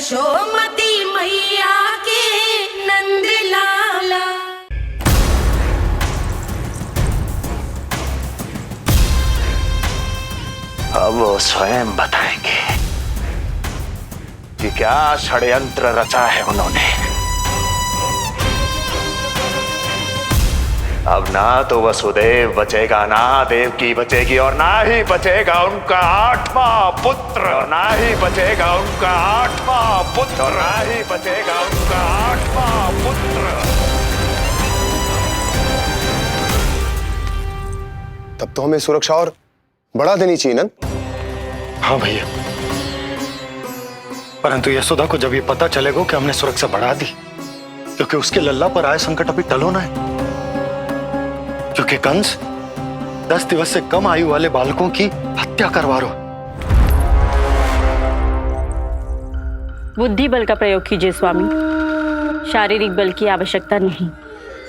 यशोमती मैया के नंद लाला। अब वो स्वयं बताएंगे कि क्या षड्यंत्र रचा है उन्होंने। अब ना तो वसुदेव बचेगा, ना देवकी बचेगी, और ना ही बचेगा उनका 8वां पुत्र, ना ही बचेगा उनका 8वां पुत्र, ना ही बचेगा उनका 8वां पुत्र। तब तो हमें सुरक्षा और बढ़ा देनी चाहिए नंद। हाँ भैया, परंतु यशोदा को जब ये पता चलेगा कि हमने सुरक्षा बढ़ा दी, क्योंकि उसके लल्ला पर आए संकट अभी टल होना है। क्योंकि कंस 10 दिवस से कम आयु वाले बालकों की हत्या करवा रहा। बुद्धि बल का प्रयोग कीजिए स्वामी, शारीरिक बल की आवश्यकता नहीं।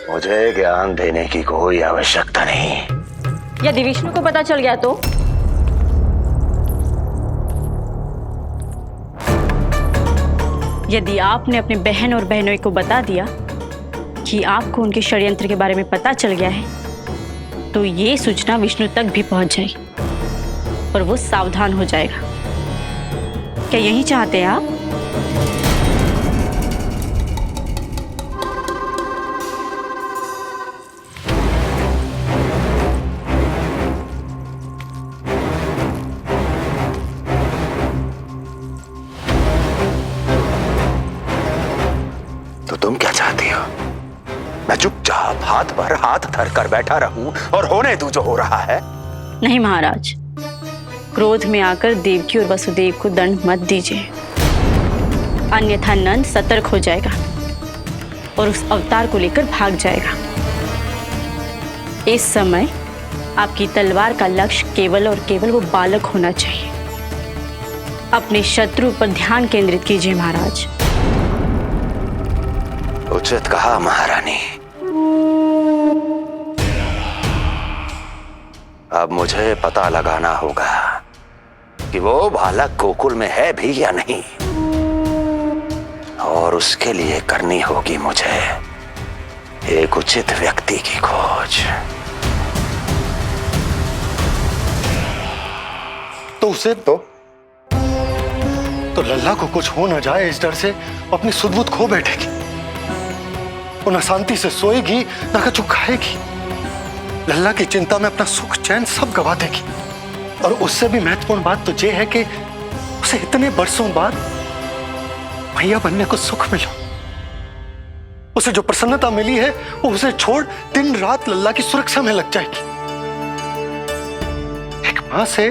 मुझे ज्ञान देने की कोई आवश्यकता नहीं। यदि विष्णु को पता चल गया तो? यदि आपने अपने बहन और बहनों को बता दिया कि आपको उनके षड्यंत्र के बारे में पता चल गया है, तो ये सूचना विष्णु तक भी पहुंच जाएगी और वो सावधान हो जाएगा। क्या यही चाहते हैं आप? तो तुम क्या चाहती हो? मैं चुपचाप हाथ पर हाथ धर कर बैठा रहूं और होने दूं जो हो रहा है? नहीं महाराज, क्रोध में आकर देवकी और वसुदेव को दंड मत दीजिए, अन्यथा नंद सतर्क हो जाएगा और उस अवतार को लेकर भाग जाएगा। इस समय आपकी तलवार का लक्ष्य केवल और केवल वो बालक होना चाहिए। अपने शत्रु पर ध्यान केंद्रित कीजिए महाराज। उचित कहा महारानी। अब मुझे पता लगाना होगा कि वो बालक गोकुल में है भी या नहीं, और उसके लिए करनी होगी मुझे एक उचित व्यक्ति की खोज। तो उसे तो लल्ला को कुछ हो न जाए इस डर से अपनी सुध-बुध खो बैठेगी। वो न शांति से सोएगी, न कुछ खाएगी। लल्ला की चिंता में अपना सुख चैन सब गवा देगी। और उससे भी महत्वपूर्ण बात तो ये है कि उसे इतने बरसों बाद भैया बनने को सुख मिला। उसे जो प्रसन्नता मिली है वो उसे छोड़ दिन रात लल्ला की सुरक्षा में लग जाएगी। एक मां से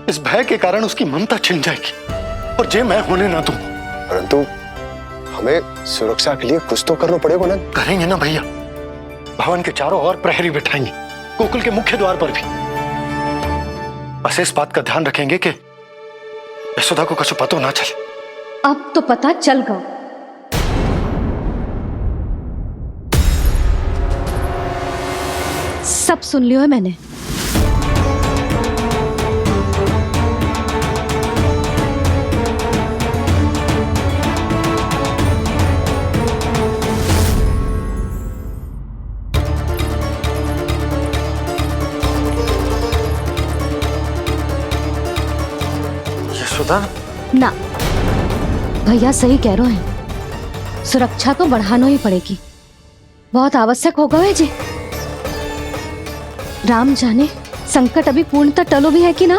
इस भय के कारण उसकी ममता छिन जाएगी, और जे मैं होने ना दूं। परंतु हमें सुरक्षा के लिए कुछ तो करना पड़ेगा ना। करेंगे ना भैया, भवन के चारों ओर प्रहरी बिठाएंगे, गोकुल के मुख्य द्वार पर भी। बस इस बात का ध्यान रखेंगे कि यशोदा को कुछ पता ना चले। अब तो पता चल गया। सब सुन लियो है मैंने। ना, भैया सही कह रहे हैं, सुरक्षा तो बढ़ाना ही पड़ेगी, बहुत आवश्यक होगा वे जी। राम जाने संकट अभी पूर्णतः टलो भी है कि ना,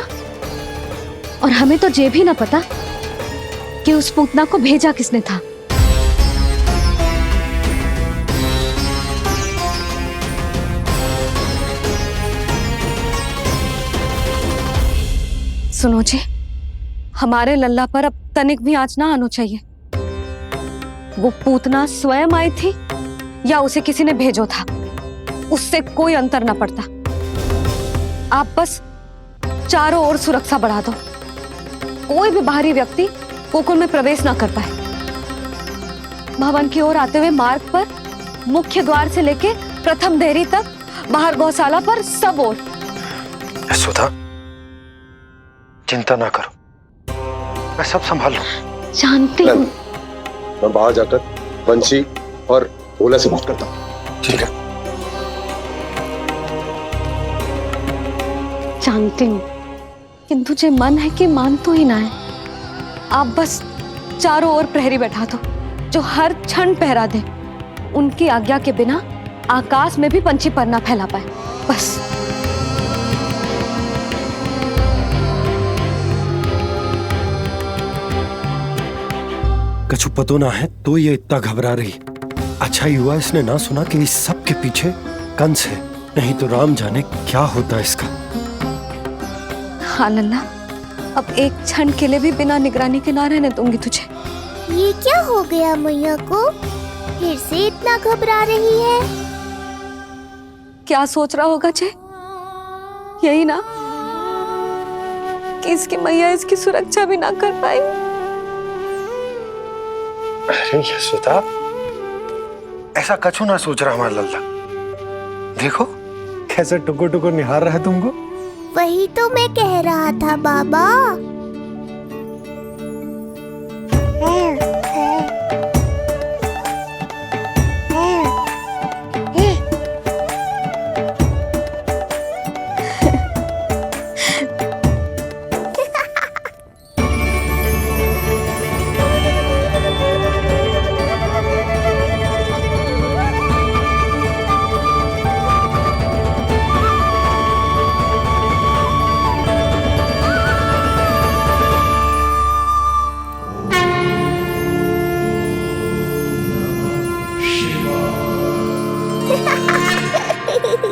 और हमें तो ये भी ना पता कि उस पूतना को भेजा किसने था। सुनो जी, हमारे लल्ला पर अब तनिक भी आंच ना आना चाहिए। वो पूतना स्वयं आई थी या उसे किसी ने भेजो था, उससे कोई अंतर ना पड़ता। आप बस चारों ओर सुरक्षा बढ़ा दो, कोई भी बाहरी व्यक्ति गोकुल में प्रवेश ना कर पाए। भवन की ओर आते हुए मार्ग पर मुख्य द्वार से लेके प्रथम देहरी तक, बाहर गौशाला पर, सब ओर। यशोदा, चिंता ना करो, मैं सब संभाल लूं। जानती हूँ। मैं बाहर जाकर बंशी और भोला से बात करता हूँ। ठीक है। जानती हूँ, किंतु जे मन है कि मान तो ही ना है। आप बस चारों ओर प्रहरी बैठा दो जो हर क्षण पहरा दे। उनकी आज्ञा के बिना आकाश में भी पंछी पर ना फैला पाए, बस। कछु पतो ना है तो ये इतना घबरा रही। अच्छा हुआ इसने ना सुना कि इस सब के पीछे कंस है, नहीं तो राम जाने क्या होता इसका। हाँ लल्ला, अब एक क्षण के लिए भी बिना निगरानी के ना रहने दूंगी तुझे। ये क्या हो गया मैया को? फिर से इतना घबरा रही है? क्या सोच रहा होगा जे? यही ना कि इसकी मैया इसकी सुरक्षा भी ना कर पाई। अरे यशोदा, ऐसा कछु ना सोच रहा हमारा लल्ला। देखो कैसे टुकुर टुकुर निहार रहा है तुमको। वही तो मैं कह रहा था बाबा।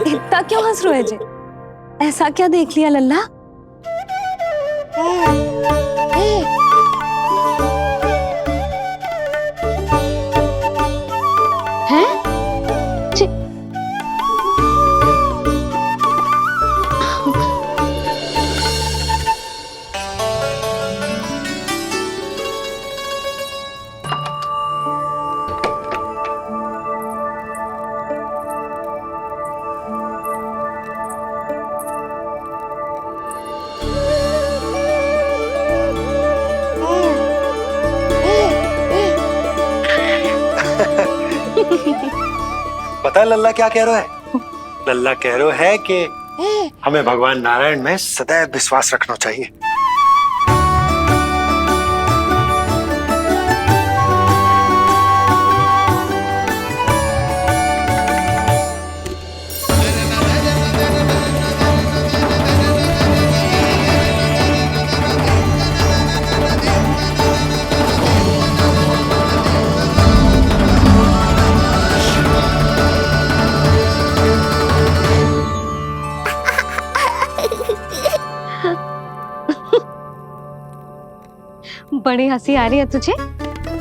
इतना क्यों हंस रहे जे? ऐसा क्या देख लिया लल्ला? हैं? पता है लल्ला क्या कह रहा है? लल्ला कह रहा है कि हमें भगवान नारायण में सदैव विश्वास रखना चाहिए। बड़ी हंसी आ रही है तुझे,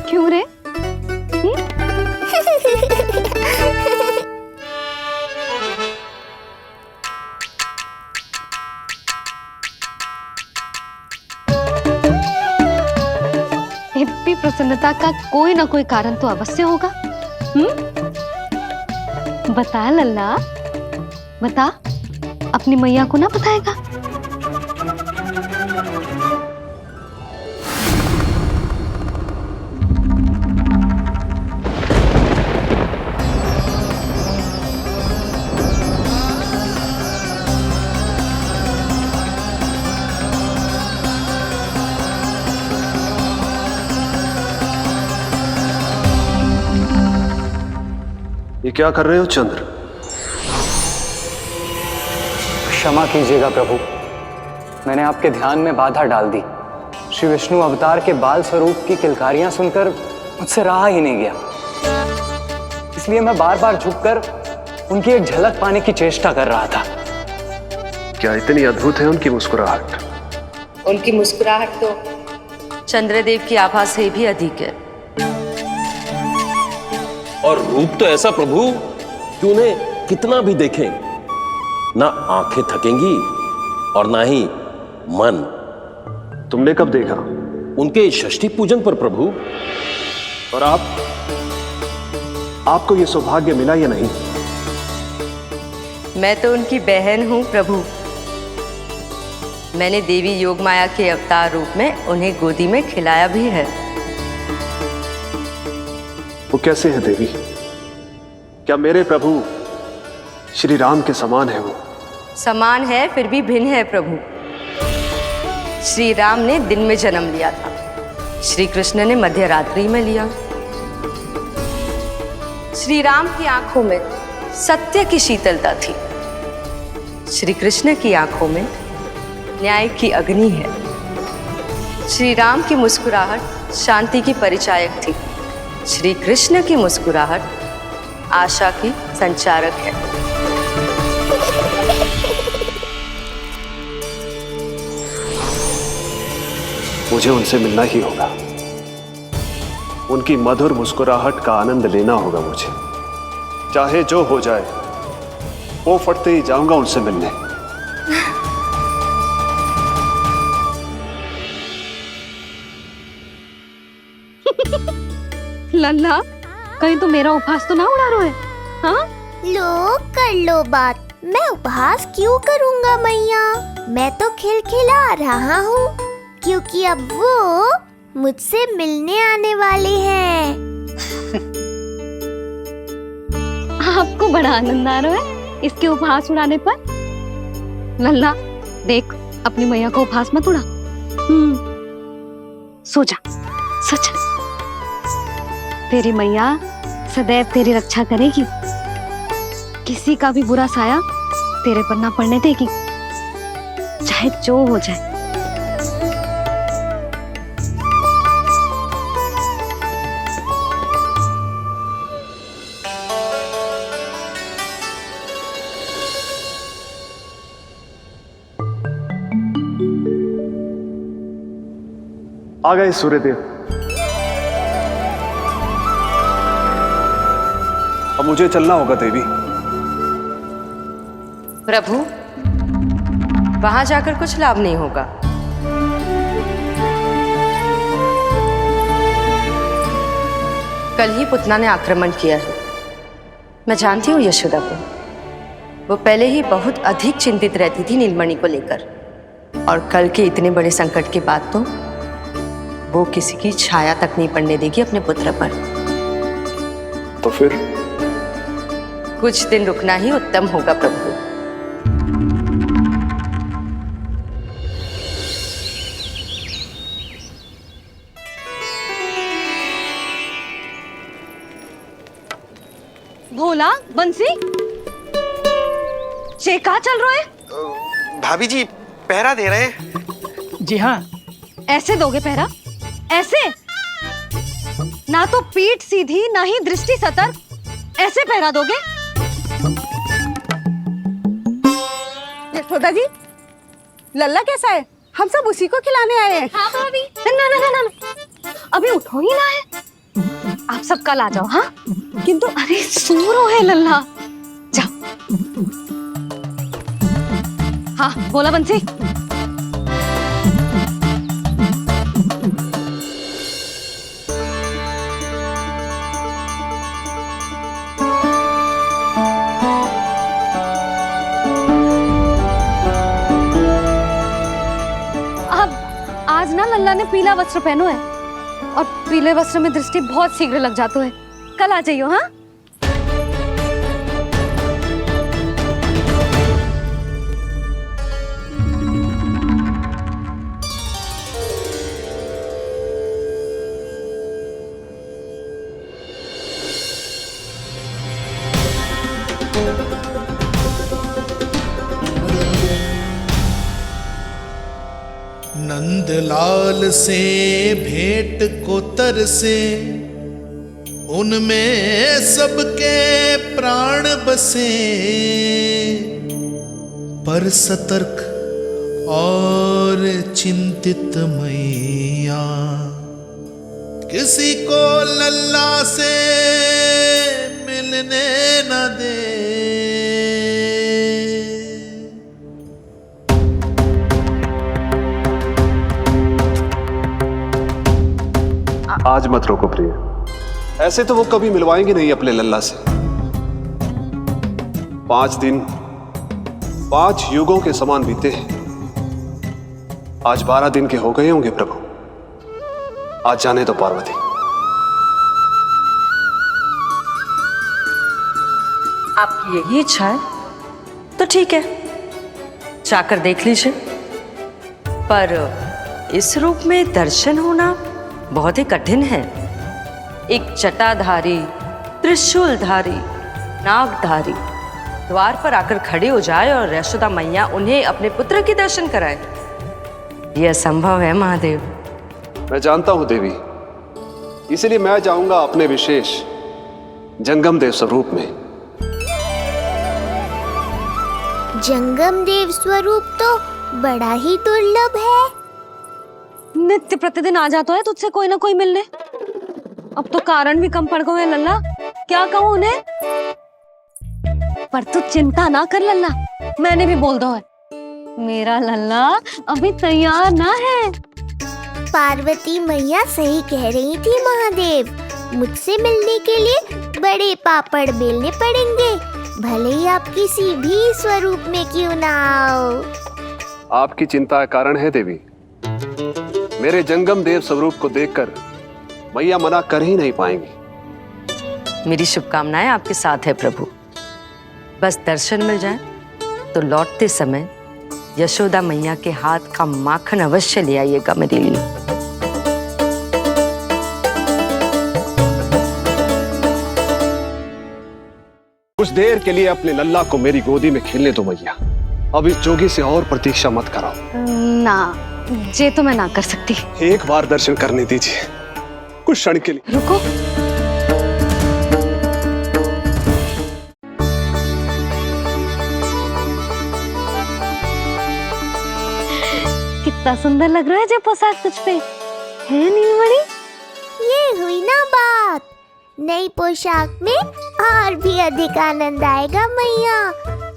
क्यों रे? इतनी प्रसन्नता का कोई ना कोई कारण तो अवश्य होगा। बता लल्ला, बता, अपनी मैया को ना बताएगा? ये क्या कर रहे हो चंद्र? क्षमा कीजिएगा प्रभु, मैंने आपके ध्यान में बाधा डाल दी। श्री विष्णु अवतार के बाल स्वरूप की किलकारियां सुनकर मुझसे रहा ही नहीं गया, इसलिए मैं बार बार झुककर उनकी एक झलक पाने की चेष्टा कर रहा था। क्या इतनी अद्भुत है उनकी मुस्कुराहट? उनकी मुस्कुराहट तो चंद्रदेव की आभा से भी अधिक है। और रूप तो ऐसा प्रभु कि उन्हें कितना भी देखें ना आंखें थकेंगी और ना ही मन। तुमने कब देखा? उनके षष्ठी पूजन पर प्रभु। और आपको यह सौभाग्य मिला या नहीं? मैं तो उनकी बहन हूँ प्रभु। मैंने देवी योगमाया के अवतार रूप में उन्हें गोदी में खिलाया भी है। वो कैसे हैं देवी? क्या मेरे प्रभु श्री राम के समान है वो? समान है फिर भी भिन्न है प्रभु। श्री राम ने दिन में जन्म लिया था, श्री कृष्ण ने मध्य रात्रि में लिया। श्री राम की आंखों में सत्य की शीतलता थी, श्री कृष्ण की आंखों में न्याय की अग्नि है। श्री राम की मुस्कुराहट शांति की परिचायक थी, श्री कृष्ण की मुस्कुराहट आशा की संचारक है। मुझे उनसे मिलना ही होगा, उनकी मधुर मुस्कुराहट का आनंद लेना होगा मुझे। चाहे जो हो जाए, वो फटते ही जाऊंगा उनसे मिलने। लल्ला, कहीं तो मेरा उपहास तो ना उड़ा रहे है? हाँ? लो कर लो बात, मैं उपहास क्यों करूँगा मैया? मैं तो खिलखिला रहा हूँ क्योंकि अब वो मुझसे मिलने आने वाले हैं। आपको बड़ा आनंद आ रहा है इसके उपहास उड़ाने पर? लल्ला देख, अपनी मैया को उपहास मत उड़ा। सो जा, सो जा। तेरी मैया सदैव तेरी रक्षा करेगी, किसी का भी बुरा साया तेरे पर ना पड़ने देगी, चाहे जो हो जाए। आ गए सूर्यदेव। अब मुझे चलना होगा देवी। प्रभु, वहां जाकर कुछ लाभ नहीं होगा। कल ही पुतना ने आक्रमण किया है। मैं जानती हूँ यशोदा को, वो पहले ही बहुत अधिक चिंतित रहती थी नीलमणि को लेकर, और कल के इतने बड़े संकट के बाद तो वो किसी की छाया तक नहीं पड़ने देगी अपने पुत्र पर। तो फिर कुछ दिन रुकना ही उत्तम होगा प्रभु। भोला, बंसी, ये क्या चल रहा है? भाभी जी पहरा दे रहे हैं। जी हाँ। ऐसे दोगे पहरा? ऐसे? ना तो पीठ सीधी ना ही दृष्टि सतर्क, ऐसे पहरा दोगे? यशोदा जी, लल्ला कैसा है? हम सब उसी को खिलाने आए हैं। हाँ भाभी। ना ना ना ना, अभी उठो ही ना है। आप सब कल आ जाओ। हाँ, किंतु अरे सूरो है लल्ला, जाओ। हाँ बोला बंसी। आज ना लल्ला ने पीला वस्त्र पहनो है, और पीले वस्त्र में दृष्टि बहुत शीघ्र लग जातो है। कल आ जाइयो। हाँ, नंदलाल से भेंट को तरसे, उनमें सबके प्राण बसे, पर सतर्क और चिंतित मैया, किसी को लल्ला से मिलने न दे। आज मत रोको प्रिय, ऐसे तो वो कभी मिलवाएंगे नहीं अपने लल्ला से। 5 दिन 5 युगों के समान बीते हैं, आज 12 दिन के हो गए होंगे प्रभु। आज जाने दो पार्वती। आपकी यही इच्छा है तो ठीक है, जाकर देख लीजिए। पर इस रूप में दर्शन होना बहुत ही कठिन है। एक जटाधारी, त्रिशूलधारी, नागधारी द्वार पर आकर खड़े हो जाए और यशोदा मैया उन्हें अपने पुत्र के दर्शन कराए, यह असंभव है महादेव। मैं जानता हूं देवी, इसलिए मैं जाऊंगा अपने विशेष जंगम देव स्वरूप में। जंगम देव स्वरूप तो बड़ा ही दुर्लभ है। नित्य प्रतिदिन आ जाता है तुझसे कोई ना कोई मिलने। अब तो कारण भी कम पड़ गए हैं लल्ला, क्या कहूँ उन्हें। पर तू चिंता ना कर लल्ला, मैंने भी बोल दो है, मेरा लल्ला अभी तैयार ना है। पार्वती मैया सही कह रही थी महादेव, मुझसे मिलने के लिए बड़े पापड़ बेलने पड़ेंगे, भले ही आप किसी भी स्वरूप में क्यों ना आओ। आपकी चिंता का कारण है देवी। मेरे जंगम देव स्वरूप को देखकर मैया मना कर ही नहीं पाएंगी। मेरी शुभकामनाएं आपके साथ है प्रभु। बस दर्शन मिल जाए तो लौटते समय यशोदा मैया के हाथ का माखन अवश्य ले आइएगा मेरे लिए। कुछ देर के लिए अपने लल्ला को मेरी गोदी में खेलने दो मैया। अब इस जोगी से और प्रतीक्षा मत कराओ। ना, ये तो मैं ना कर सकती। एक बार दर्शन करने दीजिए, कुछ क्षण के लिए। रुको, कितना सुंदर लग रहा है ये पोशाक तुझ पे, है नीलमणि? ये हुई ना बात, नई पोशाक में और भी अधिक आनंद आएगा मैया,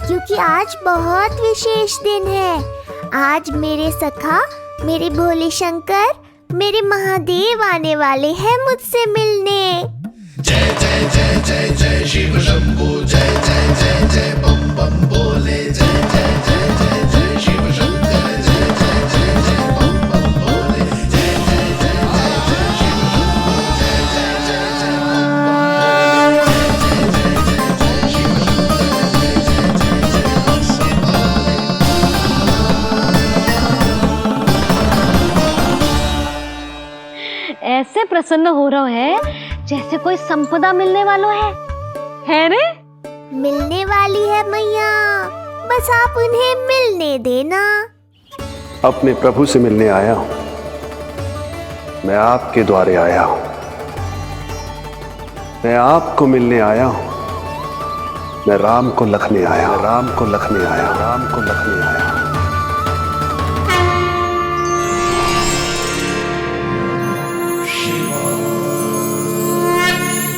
क्योंकि आज बहुत विशेष दिन है। आज मेरे सखा, मेरे भोले शंकर, मेरे महादेव आने वाले हैं मुझसे मिलने। जय जय जय जय जय शिव शंभू, जय जय जय जय बम बम बोले, जय जय जय जय जय शिव शंकर, जय जय जय जय बम बम बोले, जय जय जय जय जय शिव शंभू, जय जय जय जय बम बम बोले, जय जय जय जय शिव शंकर, जय जय जय जय ऐसे प्रसन्न हो रहा है जैसे कोई संपदा मिलने वाला है रे? मिलने वाली है मैया, बस आप उन्हें मिलने देना। अपने प्रभु से मिलने आया हूं, मैं आपके द्वारे आया हूं, मैं आपको मिलने आया हूं, मैं राम को लखने आया, राम को लखने आया, राम को लखने आया।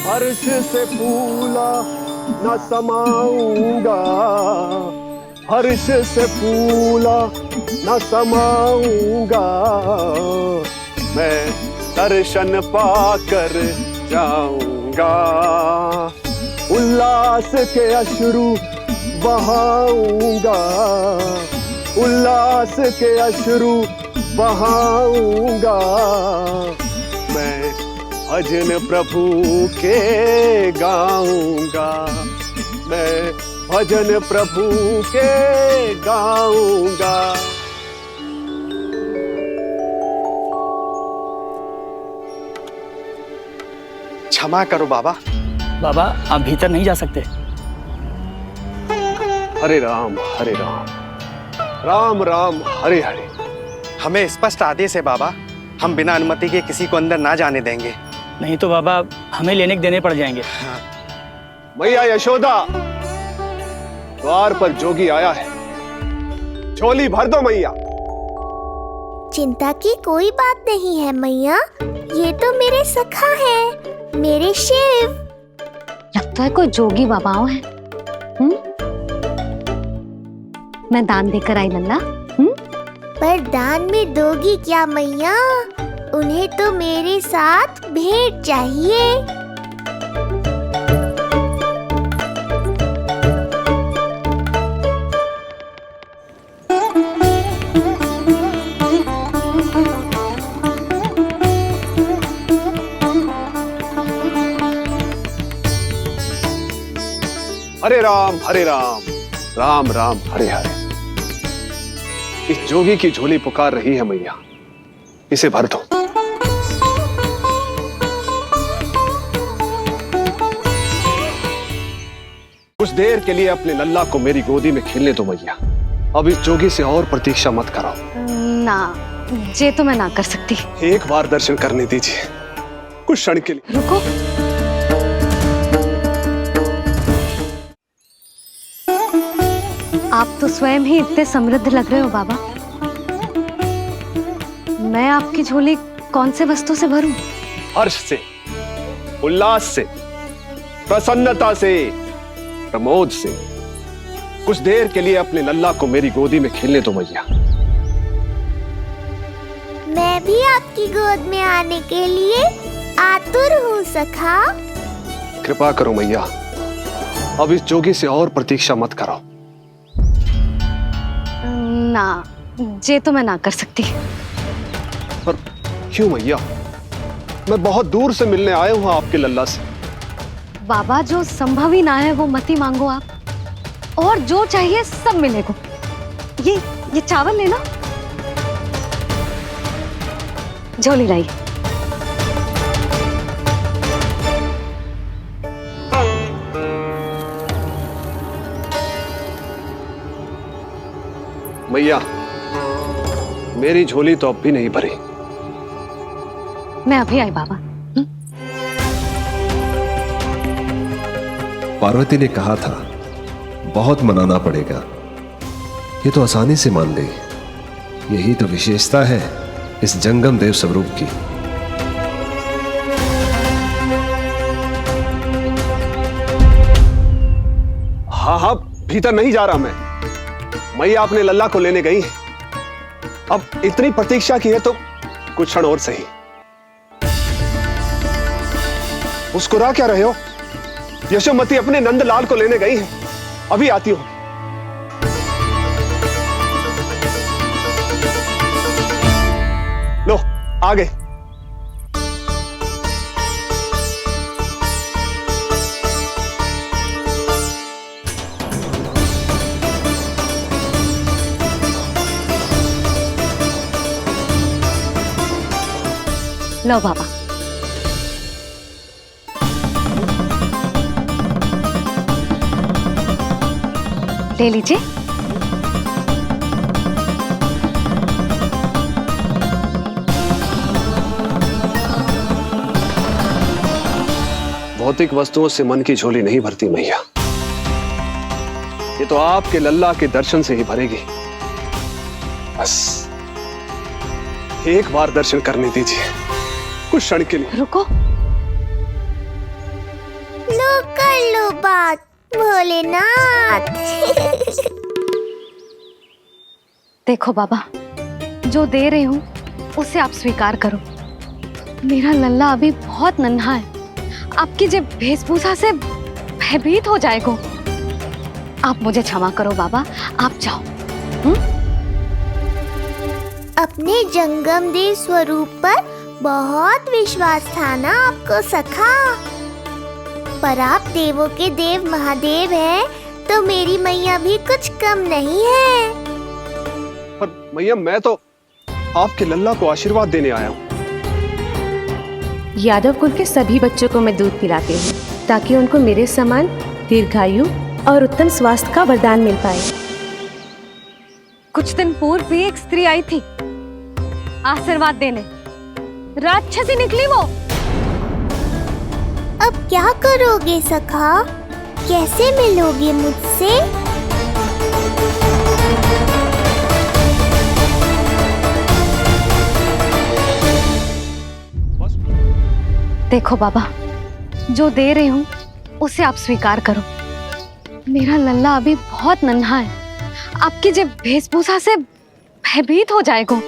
हर्ष से फूला न समाऊंगा, हर्ष से फूला न समाऊंगा, मैं दर्शन पाकर जाऊंगा, उल्लास के अश्रु बहाऊंगा, उल्लास के अश्रु बहाऊंगा, मैं भजन प्रभु के गाऊंगा, मैं भजन प्रभु के गाऊंगा। क्षमा करो बाबा। बाबा आप भीतर नहीं जा सकते। हरे राम राम राम हरे हरे। हमें स्पष्ट आदेश है बाबा, हम बिना अनुमति के किसी को अंदर ना जाने देंगे। नहीं तो बाबा हमें लेने के देने पड़ जाएंगे। मैया यशोदा, द्वार पर जोगी आया है, झोली भर दो मैया। चिंता की कोई बात नहीं है मैया, ये तो मेरे सखा है, मेरे शिव। लगता है कोई जोगी बाबाओं है। मैं दान देकर आई लल्ला। पर दान में दोगी क्या मैया? उन्हें तो मेरे साथ भेंट चाहिए। हरे राम राम राम हरे हरे। इस जोगी की झोली पुकार रही है मैया, इसे भर दो। कुछ देर के लिए अपने लल्ला को मेरी गोदी में खेलने दो मैया। अब इस जोगी से और प्रतीक्षा मत कराओ। ना, ये तो मैं ना कर सकती। एक बार दर्शन करने दीजिए, कुछ क्षण के लिए। रुको, आप तो स्वयं ही इतने समृद्ध लग रहे हो बाबा। मैं आपकी झोली कौन से वस्तु से भरूं? हर्ष से, उल्लास से, प्रसन्नता से, प्रमोद से। कुछ देर के लिए अपने लल्ला को मेरी गोदी में खेलने दो मैया। मैं भी आपकी गोद में आने के लिए आतुर हूँ सखा। कृपा करो मैया, अब इस जोगी से और प्रतीक्षा मत कराओ। ना, ये तो मैं ना कर सकती। पर क्यों मैया? मैं बहुत दूर से मिलने आया हूँ आपके लल्ला से। बाबा, जो संभव ही ना है वो मत ही मांगो आप, और जो चाहिए सब मिलेगा। ये चावल लेना, झोली लाई। मैया, मेरी झोली तो अब भी नहीं भरी। मैं अभी आई बाबा। पार्वती ने कहा था बहुत मनाना पड़ेगा, ये तो आसानी से मान गई। यही तो विशेषता है इस जंगम देव स्वरूप की। हाँ, भीतर नहीं जा रहा मैं। मैया अपने लल्ला को लेने गई है। अब इतनी प्रतीक्षा की है तो कुछ क्षण और सही। मुस्कुरा क्या रहे हो? यशोमती अपने नंदलाल को लेने गई है, अभी आती हूं। लो, आ गए। लो बाबा। ले लीजिए। भौतिक वस्तुओं से मन की झोली नहीं भरती मैया, ये तो आपके लल्ला के दर्शन से ही भरेगी। बस एक बार दर्शन करने दीजिए, कुछ क्षण के लिए। रुको, लो कर लो बात भोलेनाथ। देखो बाबा, जो दे रही हूँ उसे आप स्वीकार करो। मेरा लल्ला अभी बहुत नन्हा है, आपकी जब वेशभूषा से भयभीत हो जाएगा। आप मुझे क्षमा करो बाबा, आप जाओ। अपने जंगम देव स्वरूप पर बहुत विश्वास था ना आपको सखा। पर आप देवों के देव महादेव हैं, तो मेरी मैया भी कुछ कम नहीं है। पर मैया, मैं तो आपके लल्ला को आशीर्वाद देने आया हूँ। यादव कुल के सभी बच्चों को मैं दूध पिलाती हूँ, ताकि उनको मेरे समान दीर्घायु और उत्तम स्वास्थ्य का वरदान मिल पाए। कुछ दिन पूर्व भी एक स्त्री आई थी आशीर्वाद देने, राक्षसी निकली वो। अब क्या करोगे सखा? कैसे मिलोगे मुझसे? देखो बाबा, जो दे रही हूँ उसे आप स्वीकार करो। मेरा लल्ला अभी बहुत नन्हा है, आपकी जब वेशभूषा से भयभीत हो जाएगा।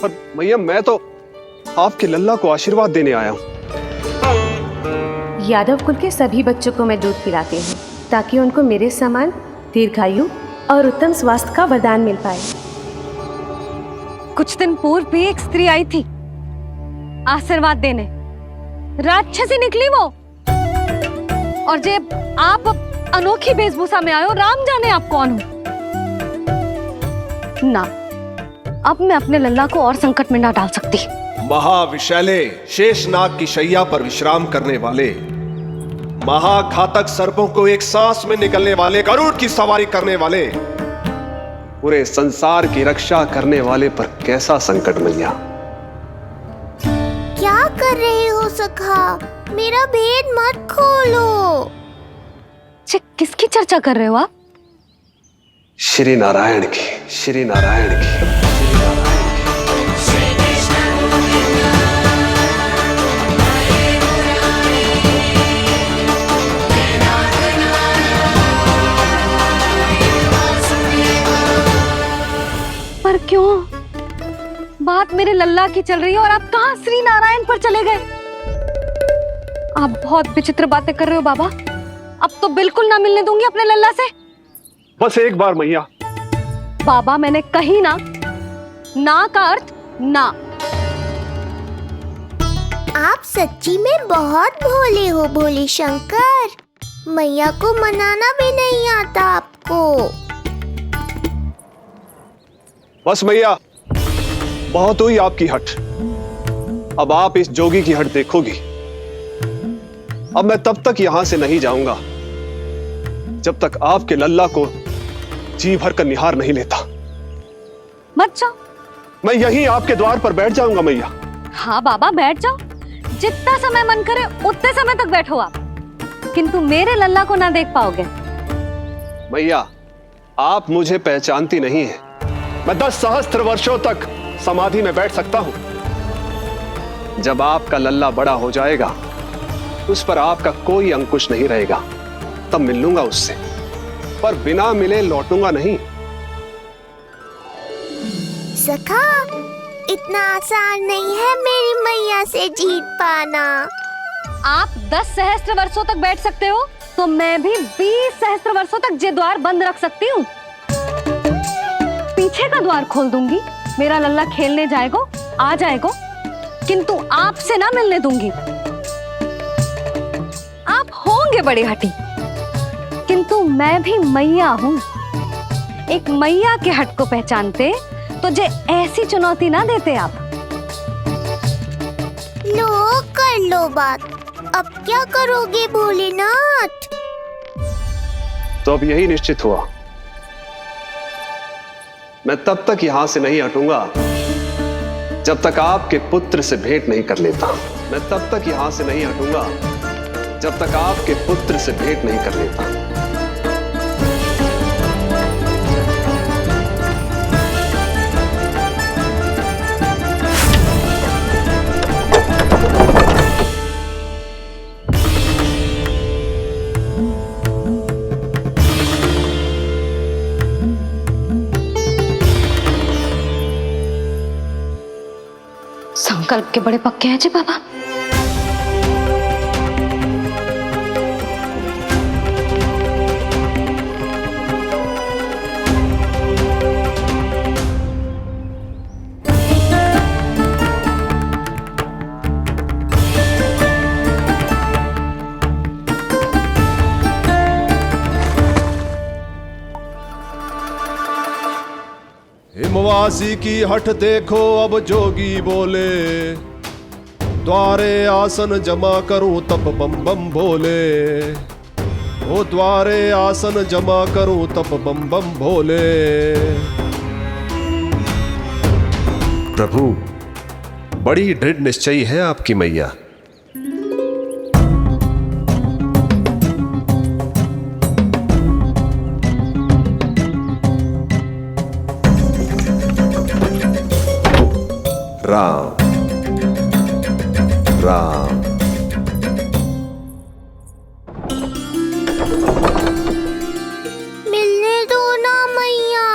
पर मैया, मैं तो आपके लल्ला को आशीर्वाद देने आया हूँ। यादव कुल के सभी बच्चों को मैं दूध पिलाती हूँ, ताकि उनको मेरे समान दीर्घायु और उत्तम स्वास्थ्य का वरदान मिल पाए। कुछ दिन पूर्व भी एक स्त्री आई थी आशीर्वाद देने, राक्षसी निकली वो। और जब आप अनोखी वेशभूषा में आए हो, राम जाने आप कौन हो। ना, अब मैं अपने लल्ला को और संकट में ना डाल सकती। महाविशैले शेषनाग की शैया पर विश्राम करने वाले, महाघातक सर्पों को एक सांस में निकलने वाले, गरुड़ की सवारी करने वाले, पूरे संसार की रक्षा करने वाले पर कैसा संकट मैया। क्या कर रहे हो सखा? मेरा भेद मत खोलो। किसकी चर्चा कर रहे हो आप? श्री नारायण की, श्री नारायण की। पर क्यों? बात मेरे लल्ला की चल रही है और आप कहां श्री नारायण पर चले गए? आप बहुत विचित्र बातें कर रहे हो बाबा। अब तो बिल्कुल ना मिलने दूंगी अपने लल्ला से। बस एक बार मैया। बाबा मैंने कही ना, ना का अर्थ ना। आप सच्ची में बहुत भोले हो भोले शंकर। मैया को मनाना भी नहीं आता आपको। बस मैया, बहुत हुई आपकी हट। अब आप इस जोगी की हट देखोगी। अब मैं तब तक यहां से नहीं जाऊंगा जब तक आपके लल्ला को जी भर कर निहार नहीं लेता। मत जाओ। मैं यहीं आपके द्वार पर बैठ जाऊंगा मैया। हाँ बाबा बैठ जाओ, जितना समय मन करे उतने समय तक बैठो आप, किंतु मेरे लल्ला को ना देख पाओगे। मैया, आप मुझे पहचानती नहीं है। मैं 10 सहस्त्र वर्षों तक समाधि में बैठ सकता हूं। जब आपका लल्ला बड़ा हो जाएगा, उस पर आपका कोई अंकुश नहीं रहेगा, तब मिल लूंगा उससे, पर बिना मिले लौटूंगा नहीं। सखा, इतना आसान नहीं है मेरी मैया से जीत पाना। आप 10 सहस्त्र वर्षों तक बैठ सकते हो, तो मैं भी 20 सहस्त्र वर्षों तक ये द्वार बंद रख सकती हूँ। पीछे का द्वार खोल दूंगी, मेरा लल्ला खेलने जाएगा, आ जाएगा, किंतु आपसे ना मिलने दूंगी। आप होंगे बड़ी हठी, किंतु मैं भी मैया हूँ। एक मैया के हट को पहचानते तो जे ऐसी चुनौती ना देते आप। लो कर लो बात। अब क्या करोगे भोलेनाथ? तो अब यही निश्चित हुआ, मैं तब तक यहां से नहीं हटूंगा जब तक आपके पुत्र से भेंट नहीं कर लेता। मैं तब तक यहां से नहीं हटूंगा जब तक आपके पुत्र से भेंट नहीं कर लेता। संकल्प के बड़े पक्के हैं जी बाबा। हिमवासी की हठ देखो अब जोगी बोले, द्वारे आसन जमा करूं तब बम बम भोले। ओ द्वारे आसन जमा करूं तब बम बम भोले। प्रभु, बड़ी दृढ़ निश्चयी है आपकी मैया। राम राम। मिलने दो ना मैया।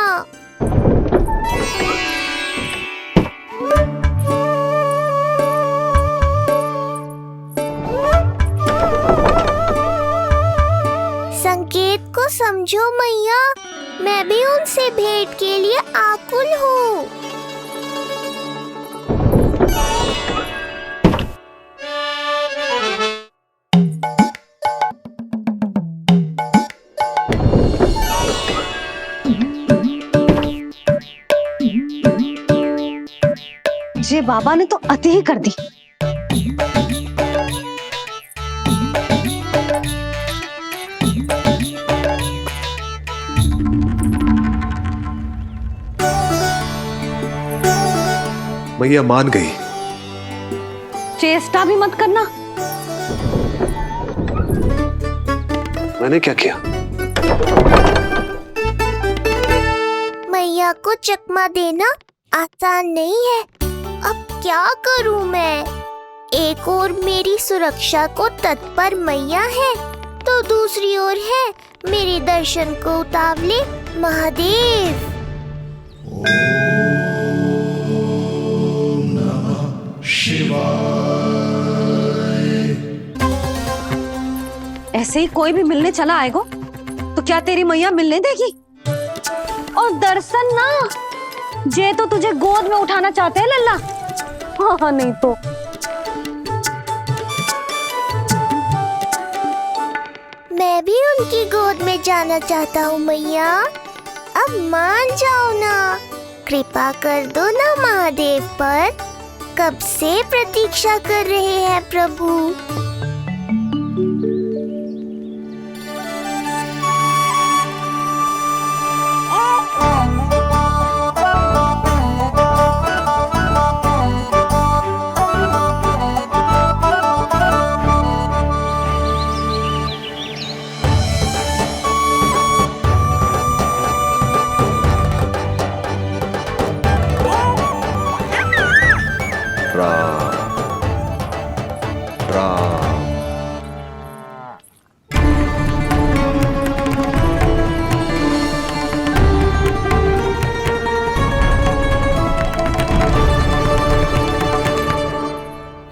संकेत को समझो मैया, मैं भी उनसे भेंट के लिए आकुल हूँ। ये बाबा ने तो अति ही कर दी। मैया मान गई। चेष्टा भी मत करना। मैंने क्या किया? मैया को चकमा देना आसान नहीं है। अब क्या करूं मैं? एक ओर मेरी सुरक्षा को तत्पर मैया है, तो दूसरी ओर है मेरे दर्शन को उतावले महादेव। ऐसे ही कोई भी मिलने चला आएगा तो क्या तेरी मैया मिलने देगी? और दर्शन ना, जे तो तुझे गोद में उठाना चाहते हैं लल्ला। हाँ नहीं तो मैं भी उनकी गोद में जाना चाहता हूँ मैया। अब मान जाओ ना, कृपा कर दो ना महादेव पर। कब से प्रतीक्षा कर रहे हैं प्रभु।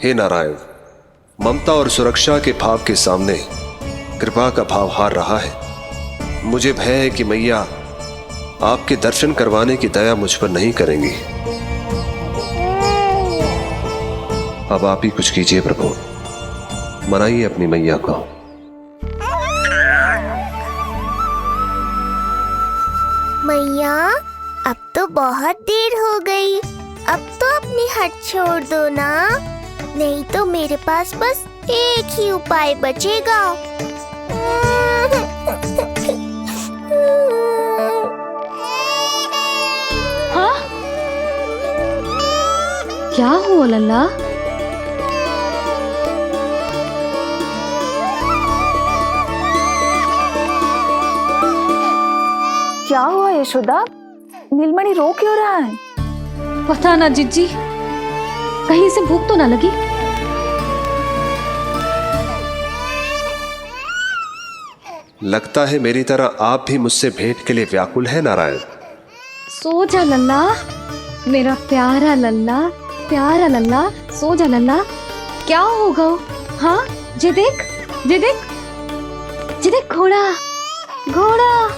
हे नारायण, ममता और सुरक्षा के भाव के सामने कृपा का भाव हार रहा है। मुझे भय है कि मैया आपके दर्शन करवाने की दया मुझ पर नहीं करेंगी। अब आप ही कुछ कीजिए प्रभु, मनाइए अपनी मैया को। मैया अब तो बहुत देर हो गई। अब तो अपनी हट छोड़ दो ना, नहीं तो मेरे पास बस एक ही उपाय बचेगा। हाँ? क्या हुआ लल्ला? क्या हुआ यशोदा? नीलमणि रो क्यों रहा है? पता ना जीजी, कहीं से भूख तो ना लगी। लगता है मेरी तरह आप भी मुझसे भेंट के लिए व्याकुल है नारायण। सो जा लल्ला, मेरा प्यारा लल्ला, प्यारा लल्ला, सो जा लल्ला। क्या होगा? हाँ, जे देख, जे देख, जे देख, घोड़ा, घोड़ा।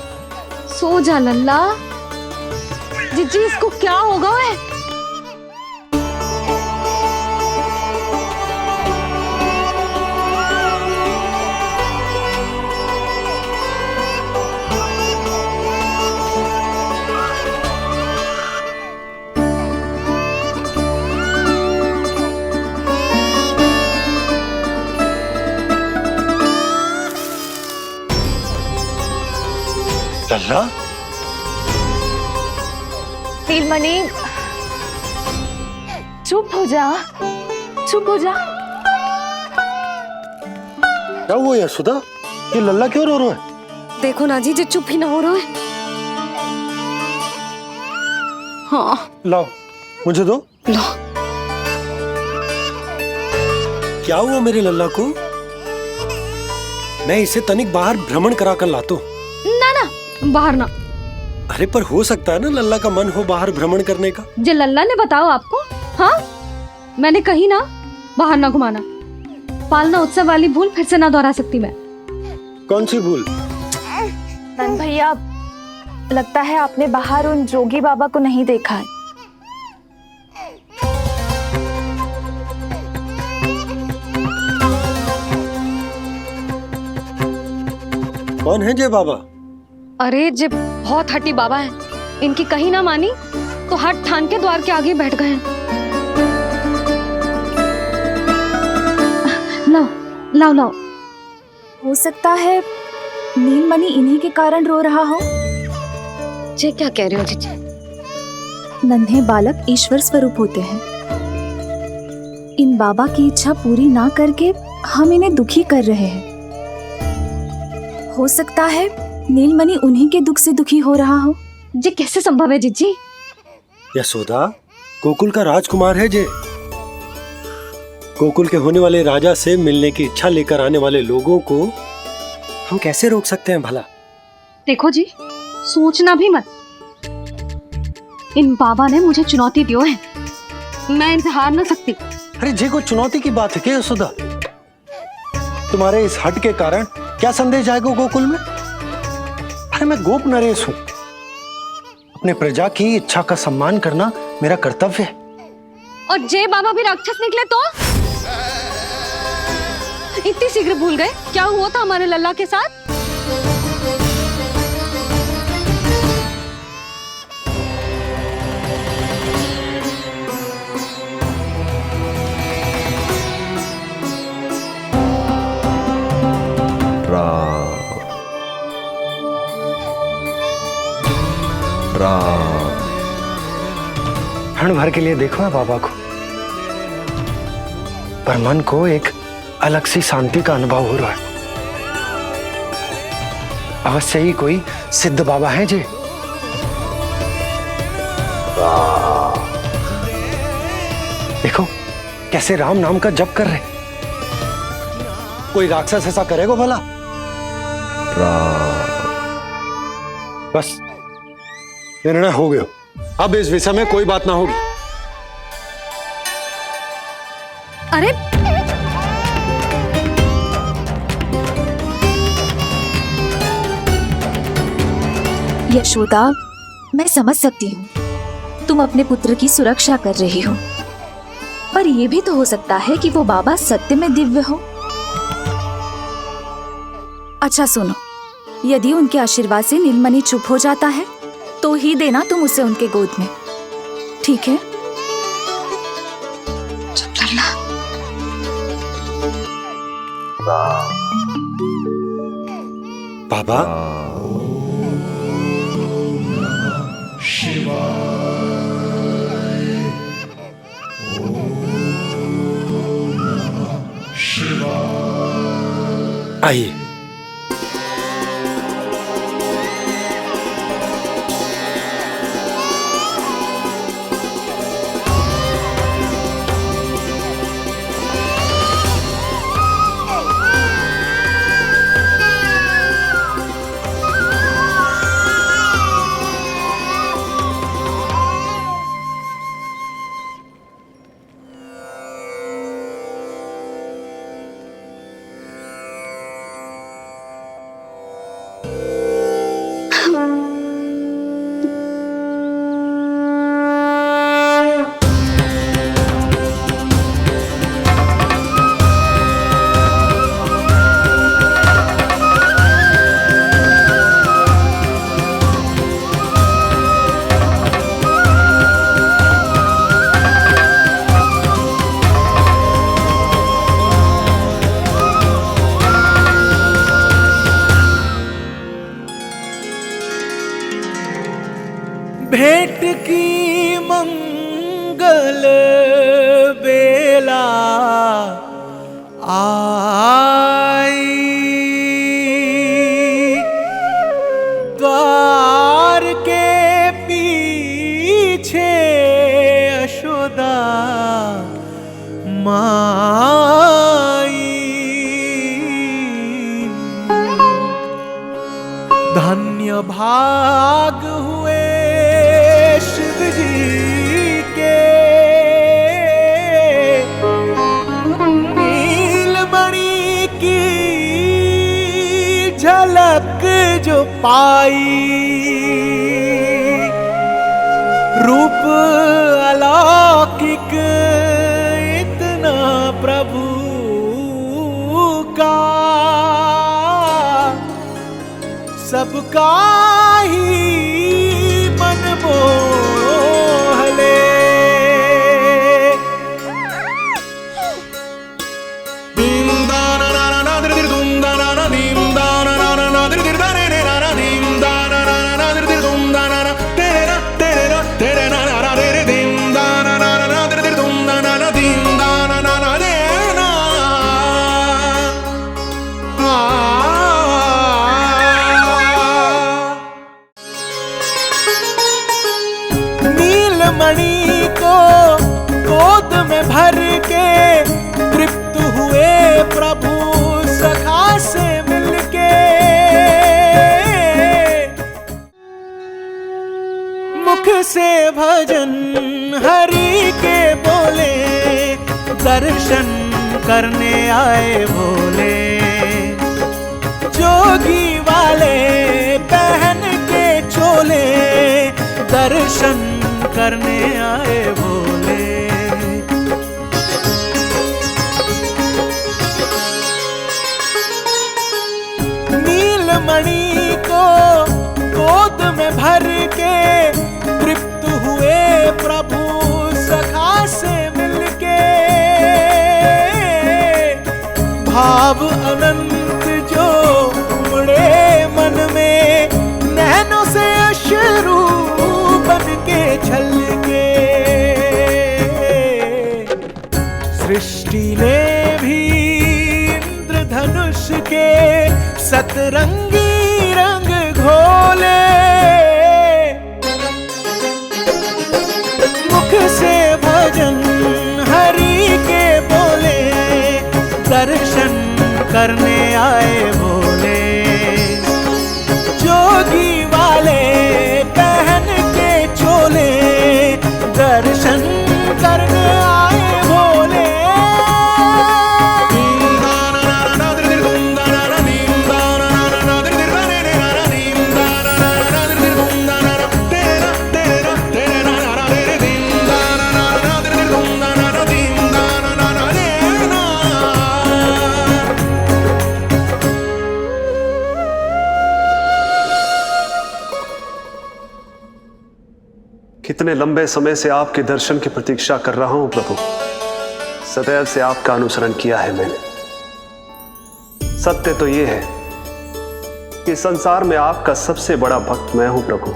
सो जा लल्ला। जीजी इसको क्या होगा? है लल्ला, नीलमणि चुप हो जा, चुप हो जा। क्या हुआ यशोदा? ये लल्ला क्यों रो रहा है? देखो ना जी, चुप ही ना हो रहा है। हाँ लाओ, मुझे दो। लो। क्या हुआ मेरे लल्ला को? मैं इसे तनिक बाहर भ्रमण करा कर लाता हूं। ना ना, बाहर ना। अरे पर हो सकता है ना लल्ला का मन हो बाहर भ्रमण करने का। जे लल्ला ने बताओ आपको? हाँ, मैंने कही ना बाहर ना घुमाना। पालना उत्सव वाली भूल फिर से ना दोहरा सकती मैं। कौन सी भूल? नंद भैया, लगता है आपने बाहर उन जोगी बाबा को नहीं देखा है। कौन है जे बाबा? अरे जे बहुत हट्टी बाबा है, इनकी कहीं ना मानी तो हट ठान के द्वार के आगे बैठ गए हैं। लाओ लाओ लाओ। हो सकता है नीलमणि इन्हीं के कारण रो रहा हो। जी क्या कह रहे हो जीजी? नन्हे बालक ईश्वर स्वरूप होते हैं। इन बाबा की इच्छा पूरी ना करके हम इन्हें दुखी कर रहे हैं। हो सकता है नीलमणि उन्हीं के दुख से दुखी हो रहा हो। जी कैसे संभव है जीजी? यशोदा गोकुल का राजकुमार है जे। गोकुल के होने वाले राजा से मिलने की इच्छा लेकर आने वाले लोगों को हम कैसे रोक सकते हैं भला? देखो जी, सोचना भी मत। इन बाबा ने मुझे चुनौती दियो है, मैं इनसे हार ना सकती। अरे जी कोई चुनौती की बात है क्या यशोदा? तुम्हारे इस हट के कारण क्या संदेश जाएगा गोकुल में? अरे मैं गोप नरेश हूं। अपने प्रजा की इच्छा का सम्मान करना मेरा कर्तव्य है। और जे बाबा भी राक्षस निकले तो? इतनी शीघ्र भूल गए क्या हुआ था हमारे लल्ला के साथ? क्षण भर के लिए देखो है बाबा को, पर मन को एक अलग सी शांति का अनुभव हो रहा है। अवश्य ही कोई सिद्ध बाबा हैं जी। देखो कैसे राम नाम का जप कर रहे। कोई राक्षस ऐसा करेगा भला? बस निर्णय हो गया, अब इस विषय में कोई बात ना होगी। अरे यशोदा, मैं समझ सकती हूँ तुम अपने पुत्र की सुरक्षा कर रही हो, पर यह भी तो हो सकता है कि वो बाबा सत्य में दिव्य हो। अच्छा सुनो, यदि उनके आशीर्वाद से नीलमणि चुप हो जाता है तो ही देना तुम उसे उनके गोद में, ठीक है? चुप करना। बाबा आइए। भेंट की मंगल बेला आई, द्वार के पीछे यशोदा माई। धन्य भाग हुए शिव जी के, नीलमणि की झलक जो पाई। रूप अलौकिक इतना प्रभु का, सबका ही मन मोह ले। बिंद भजन हरि के बोले, दर्शन करने आए भोले। जोगी वाले पहन के चोले, दर्शन करने आए भोले। नीलमणि को गोद में भर के तृप्त हुए प्रभु सखा से मिलके। भाव अनंत जो उमड़े मन में, नैनों से अश्रु बन के छलके। सृष्टि ने भी इंद्रधनुष के सतरंगी रंग घोले। मुख से भजन हरि के बोले, दर्शन करने आए भोले। जोगी वाले पहन के चोले, दर्शन करने आए भोले। कितने लंबे समय से आपके दर्शन की प्रतीक्षा कर रहा हूं प्रभु। सदैव से आपका अनुसरण किया है मैंने। सत्य तो यह है कि संसार में आपका सबसे बड़ा भक्त मैं हूं प्रभु,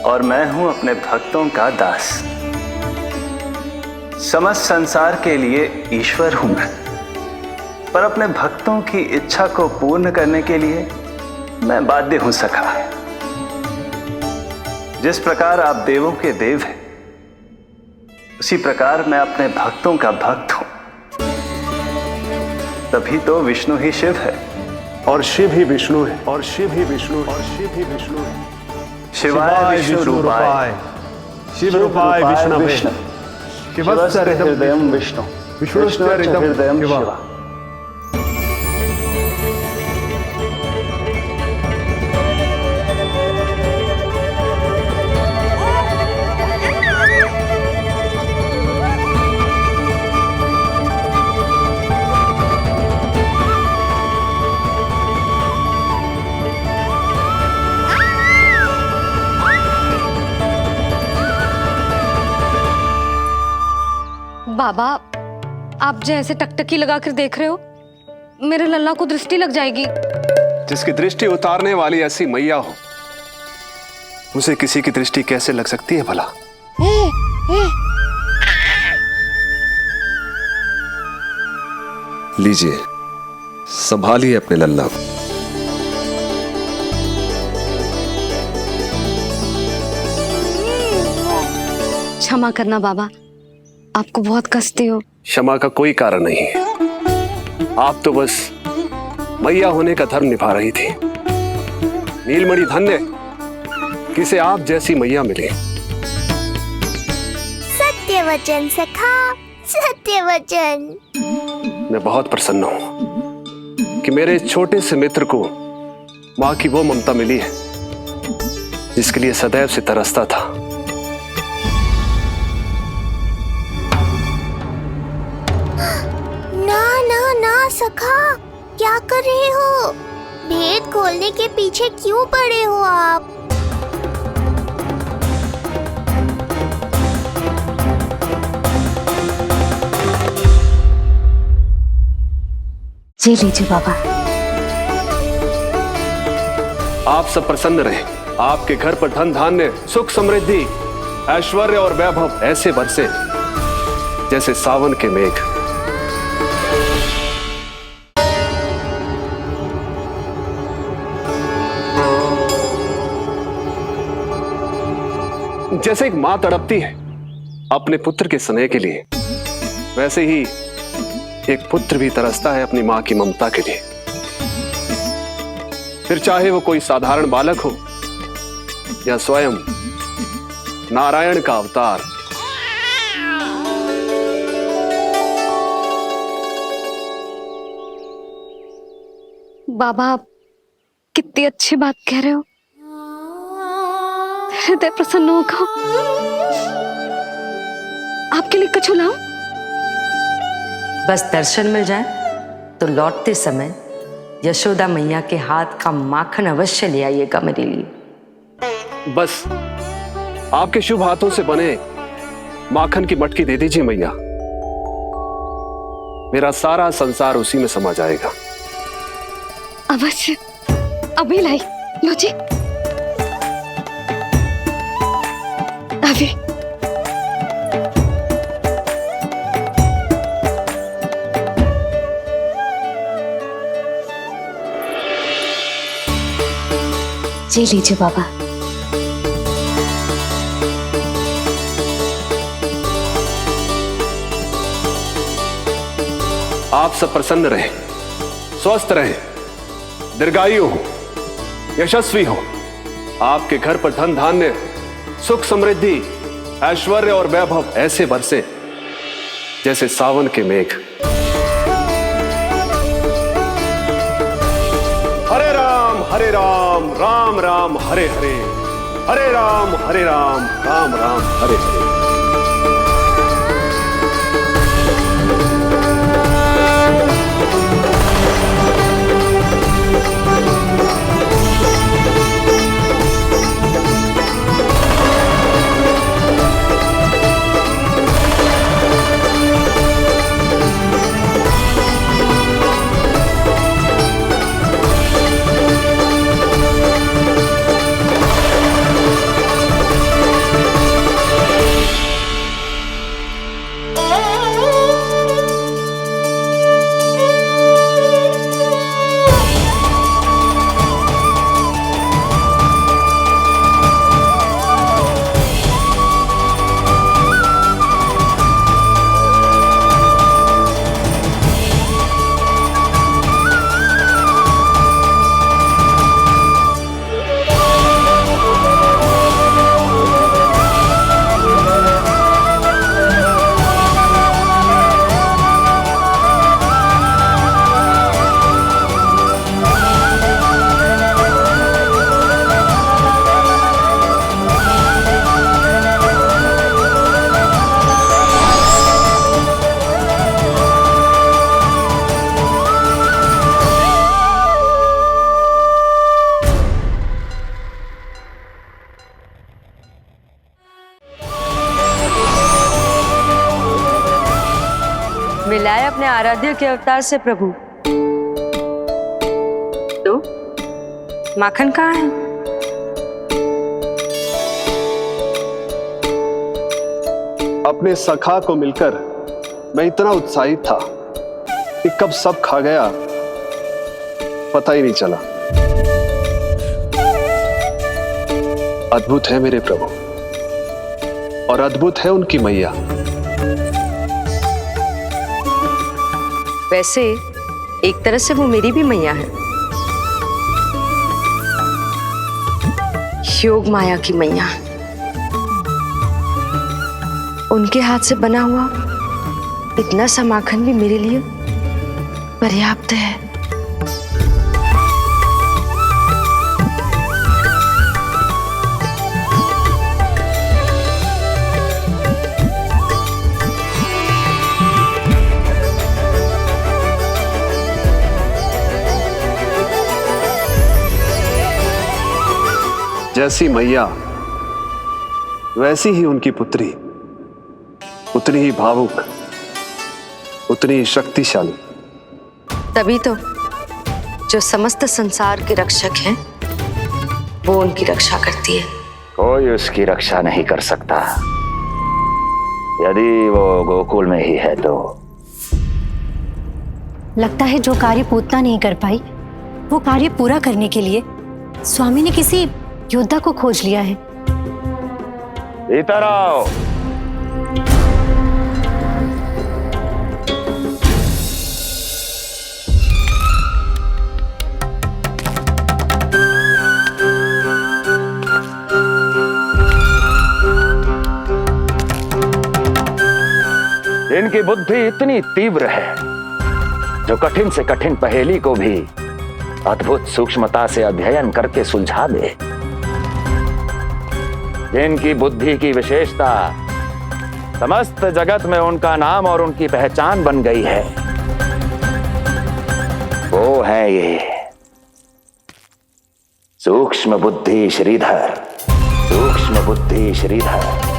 और मैं हूं अपने भक्तों का दास। समस्त संसार के लिए ईश्वर हूं मैं, पर अपने भक्तों की इच्छा को पूर्ण करने के लिए मैं बाध्य हूं सखा। जिस प्रकार आप देवों के देव हैं, उसी प्रकार मैं अपने भक्तों का भक्त हूं। तभी तो विष्णु ही शिव है, और शिव ही विष्णु है, और शिव ही विष्णु है, और शिव ही विष्णु है। शिवाय विष्णु रूपाय, शिव रूपाय विष्णवे, शिवस्य हृदयं विष्णु, विष्णुश्च हृदयं शिव। बाबा, आप जैसे टकटकी लगाकर देख रहे हो, मेरे लल्ला को दृष्टि लग जाएगी। जिसकी दृष्टि उतारने वाली ऐसी मैया हो, उसे किसी की दृष्टि कैसे लग सकती है भला? लीजिए, संभालिए अपने लल्ला को। क्षमा करना बाबा, आपको बहुत कष्ट हो। क्षमा का कोई कारण नहीं है। आप तो बस मैया होने का धर्म निभा रही थी। नीलमणि धन्य किसे आप जैसी मैया मिले। सत्य वचन सखा, सत्य वचन। मैं बहुत प्रसन्न हूं कि मेरे इस छोटे से मित्र को मां की वो ममता मिली है जिसके लिए सदैव से तरसता था। ना सखा, क्या कर रहे हो? भेद खोलने के पीछे क्यों पड़े हो आप? जी लीजिए बाबा। आप सब प्रसन्न रहें। आपके घर पर धन धान्य, सुख समृद्धि, ऐश्वर्य और वैभव ऐसे बरसे जैसे सावन के मेघ। जैसे एक मां तड़पती है अपने पुत्र के स्नेह के लिए, वैसे ही एक पुत्र भी तरसता है अपनी मां की ममता के लिए। फिर चाहे वो कोई साधारण बालक हो या स्वयं नारायण का अवतार। बाबा, आप कितनी अच्छी बात कह रहे हो। हृदय प्रसन्न होगा। आपके लिए कुछ लाऊं? बस दर्शन मिल जाए तो लौटते समय यशोदा मैया के हाथ का माखन अवश्य ले आइएगा मेरे लिए। बस आपके शुभ हाथों से बने माखन की मटकी दे दीजिए मैया, मेरा सारा संसार उसी में समा जाएगा। अवश्य, अभी लाई। लो जी, अभी। जी लीजिए बाबा। आप सब प्रसन्न रहे, स्वस्थ रहे, दीर्घायु हो, यशस्वी हो। आपके घर पर धन धान्य, सुख समृद्धि, ऐश्वर्य और वैभव ऐसे बरसे जैसे सावन के मेघ। हरे राम राम राम हरे हरे, हरे राम राम राम हरे हरे। मिलाए अपने आराध्य के अवतार से प्रभु। तो माखन कहाँ है? अपने सखा को मिलकर मैं इतना उत्साहित था कि कब सब खा गया पता ही नहीं चला। अद्भुत है मेरे प्रभु और अद्भुत है उनकी मैया। वैसे एक तरह से वो मेरी भी मैया है, योग माया की मैया। उनके हाथ से बना हुआ इतना सा माखन भी मेरे लिए पर्याप्त है। जैसी मैया वैसी ही उनकी पुत्री, उतनी ही भावुक, उतनी ही शक्तिशाली। तभी तो जो समस्त संसार के रक्षक हैं वो उनकी रक्षा करती है। कोई उसकी रक्षा नहीं कर सकता यदि वो गोकुल में ही है तो। लगता है जो कार्य पूतना नहीं कर पाई वो कार्य पूरा करने के लिए स्वामी ने किसी योद्धा को खोज लिया है। इधर आओ। बुद्धि इतनी तीव्र है जो कठिन से कठिन पहेली को भी अद्भुत सूक्ष्मता से अध्ययन करके सुलझा दे। जिनकी बुद्धि की विशेषता समस्त जगत में उनका नाम और उनकी पहचान बन गई है, वो है ये सूक्ष्म बुद्धि श्रीधर। सूक्ष्म बुद्धि श्रीधर।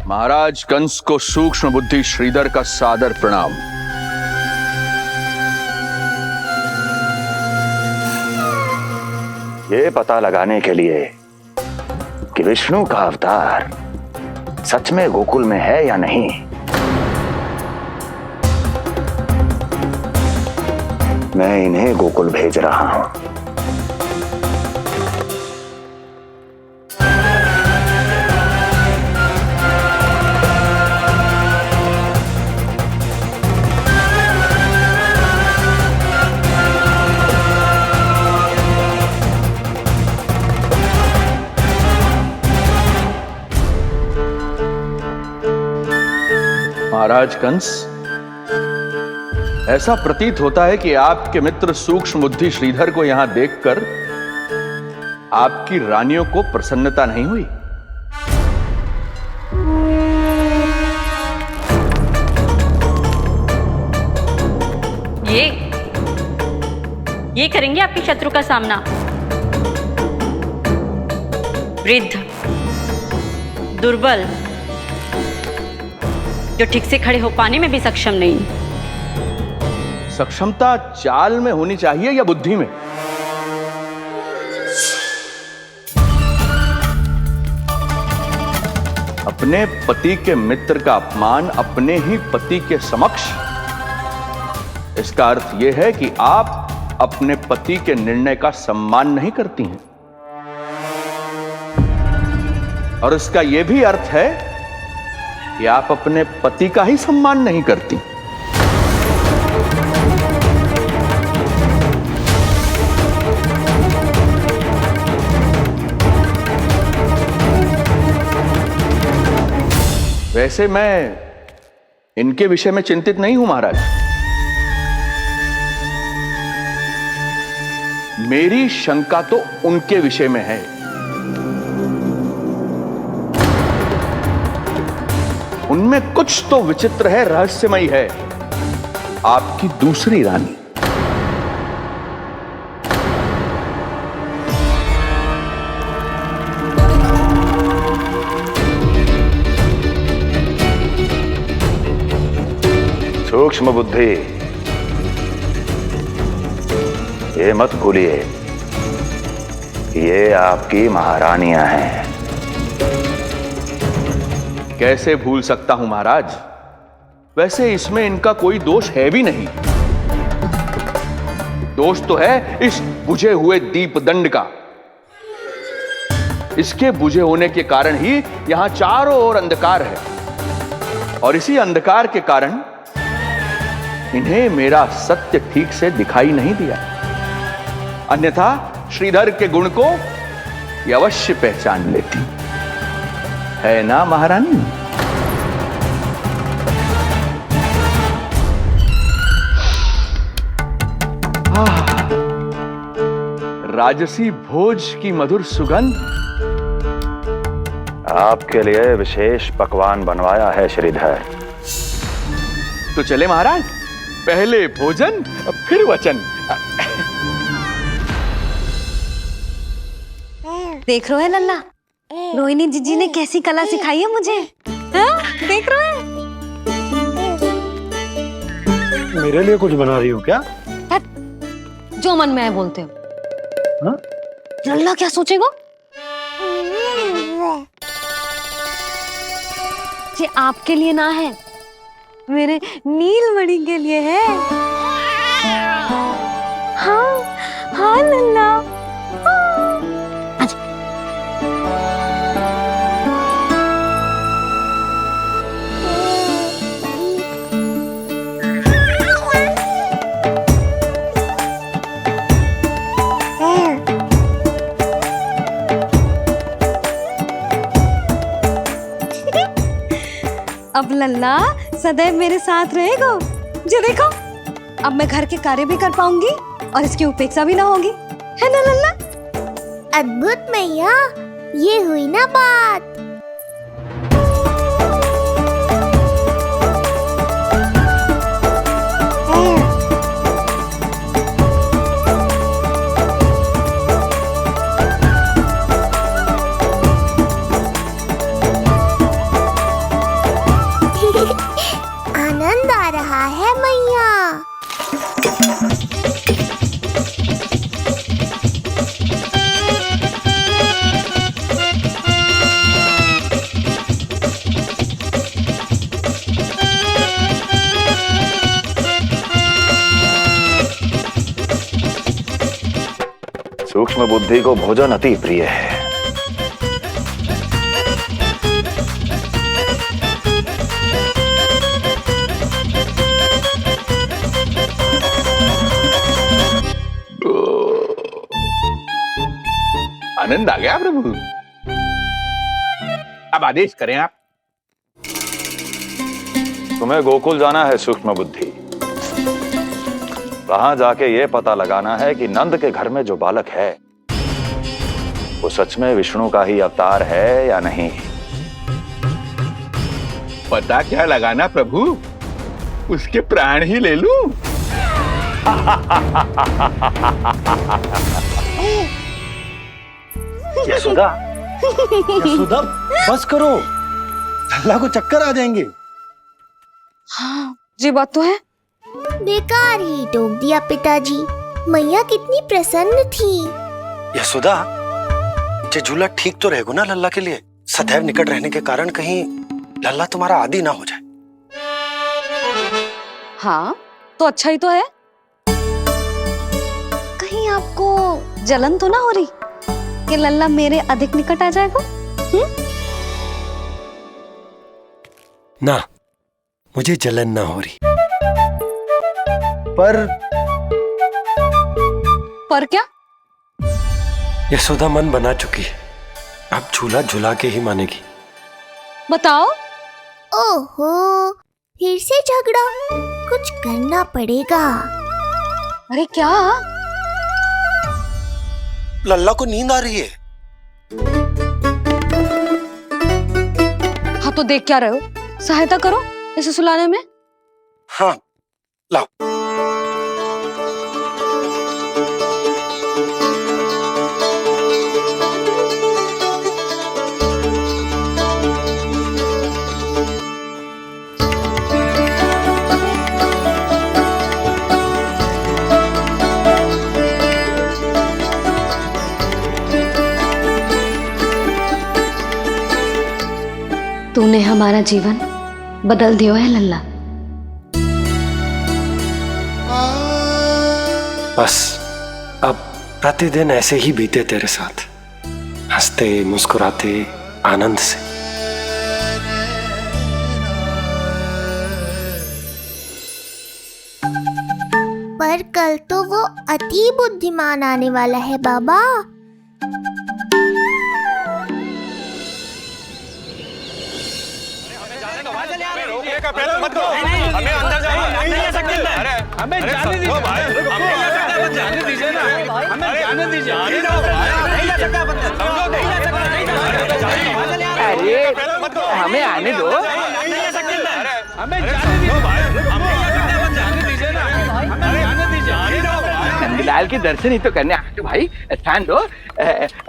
महाराज कंस को सूक्ष्म बुद्धि श्रीधर का सादर प्रणाम। ये पता लगाने के लिए कि विष्णु का अवतार सच में गोकुल में है या नहीं, मैं इन्हें गोकुल भेज रहा हूं। महाराज कंस, ऐसा प्रतीत होता है कि आपके मित्र सूक्ष्म बुद्धि श्रीधर को यहां देखकर आपकी रानियों को प्रसन्नता नहीं हुई। ये करेंगे आपके शत्रु का सामना। वृद्ध, दुर्बल, जो ठीक से खड़े हो पाने में भी सक्षम नहीं। सक्षमता चाल में होनी चाहिए या बुद्धि में? अपने पति के मित्र का अपमान अपने ही पति के समक्ष, इसका अर्थ यह है कि आप अपने पति के निर्णय का सम्मान नहीं करती हैं। और इसका यह भी अर्थ है कि आप अपने पति का ही सम्मान नहीं करती। वैसे मैं इनके विषय में चिंतित नहीं हूं महाराज। मेरी शंका तो उनके विषय में है। उनमें कुछ तो विचित्र है, रहस्यमयी है। आपकी दूसरी रानी। सूक्ष्म बुद्धि, ये मत भूलिए ये आपकी महारानियां हैं। कैसे भूल सकता हूं महाराज? वैसे इसमें इनका कोई दोष है भी नहीं। दोष तो है इस बुझे हुए दीपदंड का। इसके बुझे होने के कारण ही यहां चारों ओर अंधकार है, और इसी अंधकार के कारण इन्हें मेरा सत्य ठीक से दिखाई नहीं दिया। अन्यथा श्रीधर के गुण को ये अवश्य पहचान लेती, है ना महारानी? राजसी भोज की मधुर सुगंध। आपके लिए विशेष पकवान बनवाया है श्रीधर। तो चले महाराज, पहले भोजन फिर वचन। देख रहे हो लल्ला, रोहिणी जीजी ने कैसी कला सिखाई है मुझे। हाँ? देख रहे हो? मेरे लिए कुछ बना रही हो क्या? जो मन में आए बोलते हो। हाँ? लल्ला क्या सोचेगा? ये आपके लिए ना है, मेरे नीलमणि के लिए है। हाँ हाँ लल्ला, हाँ। अब लल्ला सदैव मेरे साथ रहेगा। जो देखो, अब मैं घर के कार्य भी कर पाऊंगी और इसकी उपेक्षा भी ना होगी, है ना लल्ला? अद्भुत मैया, ये हुई ना बात। आनंद आ रहा है मैया। सूक्ष्म बुद्धि को भोजन अति प्रिय है। आनंद आ गया प्रभु। अब आदेश करें आप। तुम्हें गोकुल जाना है सूक्ष्म बुद्धि। वहां जाके ये पता लगाना है कि नंद के घर में जो बालक है वो सच में विष्णु का ही अवतार है या नहीं। पता क्या लगाना प्रभु, उसके प्राण ही ले लूं। यशोदा, यशोदा बस करो, लल्ला को चक्कर आ जाएंगे। हाँ, ये बात तो है। बेकार ही टोक दिया पिताजी। मैया कितनी प्रसन्न थी। यशोदा, ये झूला ठीक तो रहेगा ना लल्ला के लिए? सदैव निकट रहने के कारण कहीं लल्ला तुम्हारा आदी ना हो जाए। हाँ, तो अच्छा ही तो है। कहीं आपको जलन तो ना हो रही कि लल्ला मेरे अधिक निकट आ जाएगा? ना, मुझे जलन ना हो रही। पर क्या? यशोदा मन बना चुकी है, अब झूला झूला के ही मानेगी। बताओ। ओहो, फिर से झगड़ा। कुछ करना पड़ेगा। अरे क्या? लल्ला को नींद आ रही है। हाँ तो देख क्या रहे हो? सहायता करो इसे सुलाने में। हाँ, लाओ। तूने हमारा जीवन बदल दिया है लल्ला। बस अब प्रतिदिन ऐसे ही बीते तेरे साथ, हंसते मुस्कुराते आनंद से। पर कल तो वो अति बुद्धिमान आने वाला है बाबा। हमें अंदर हमें जाने दीजिए भाई, हमें जाने दीजिए ना, हमें जाने दीजिए। अरे हमें आने दो, हमें जाने दीजिए भाई, हमें जाने दीजिए ना, हमें जाने दीजिए। नंदलाल के दर्शन ही तो करने आए थे भाई, स्थान दो।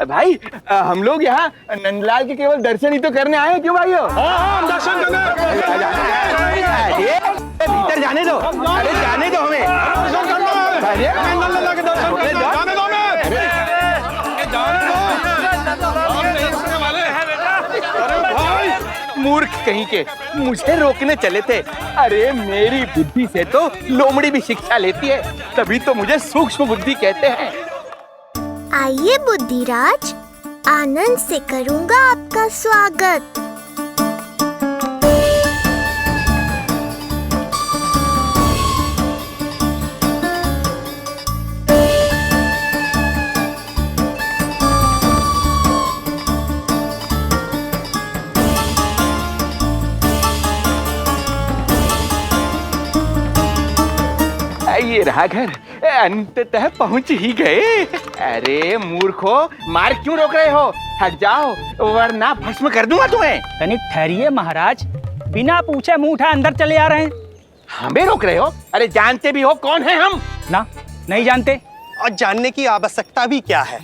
भाई हम लोग यहाँ नंदलाल के केवल दर्शन ही तो करने आए, क्यों भाई? हम दर्शन करने। भीतर जाने दो, अरे जाने दो हमें। मूर्ख कहीं के, मुझे रोकने चले थे। अरे मेरी बुद्धि से तो लोमड़ी भी शिक्षा लेती है, तभी तो मुझे सूक्ष्म बुद्धि कहते हैं। आइए बुद्धिराज, आनंद से करूंगा आपका स्वागत। रहा घर, अंततः पहुंच ही गए। अरे मूर्खो, मार्ग क्यों रोक रहे हो? हट जाओ वरना भस्म कर दूंगा तुम्हें। तनिक ठहरिए महाराज, बिना पूछे मुंह उठा अंदर चले आ रहे हैं। हमें रोक रहे हो? अरे जानते भी हो कौन है हम? ना, नहीं जानते। और जानने की आवश्यकता भी क्या है?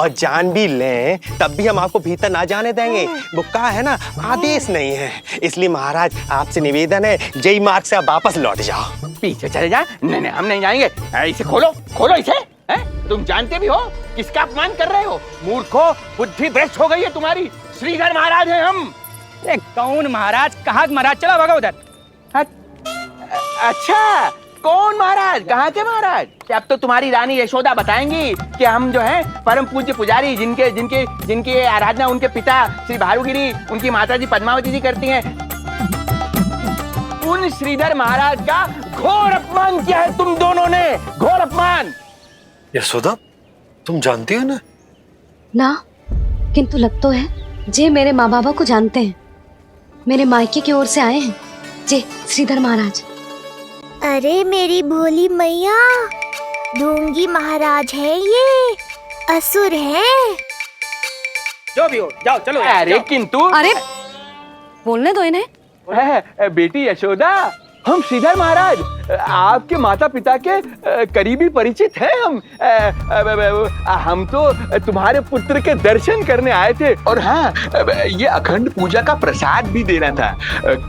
और जान भी लें तब भी हम आपको भीतर ना जाने देंगे। वो क्या है ना, आदेश नहीं है। इसलिए महाराज आपसे निवेदन है, जय मार्ग से आप वापस लौट जाओ। पीछे चले जा। नहीं हम नहीं जाएंगे। इसे खोलो, खोलो इसे। तुम जानते भी हो किसका अपमान कर रहे हो? मूर्खो, बुद्धि भ्रष्ट हो गई है तुम्हारी। श्रीधर महाराज हैं हम। कौन महाराज? कहाँ महाराज? चलो भगा उधर। अच्छा, कौन महाराज? कहाँ के महाराज? अब तो तुम्हारी रानी यशोदा बताएंगी कि हम जो है परम पूज्य पुजारी, जिनकी आराधना उनके पिता श्री भारुगिरी, उनकी माताजी पद्मावती जी करती हैं, उन श्रीधर महाराज का घोर अपमान किया है तुम दोनों ने। घोर अपमान। यशोदा, तुम जानती हो ना? ना, किंतु लग तो है जे मेरे माँ बाबा को जानते हैं। मेरे मायके की ओर से आए हैं जे श्रीधर महाराज। अरे मेरी भोली मैया, ढोंगी महाराज है ये, असुर है। जो भी हो, जाओ चलो। अरे किंतु, अरे बोलने दो इन्हें। बेटी यशोदा, हम श्रीधर महाराज आपके माता पिता के करीबी परिचित हैं। हम तो तुम्हारे पुत्र के दर्शन करने आए थे। और हाँ, ये अखंड पूजा का प्रसाद भी देना था।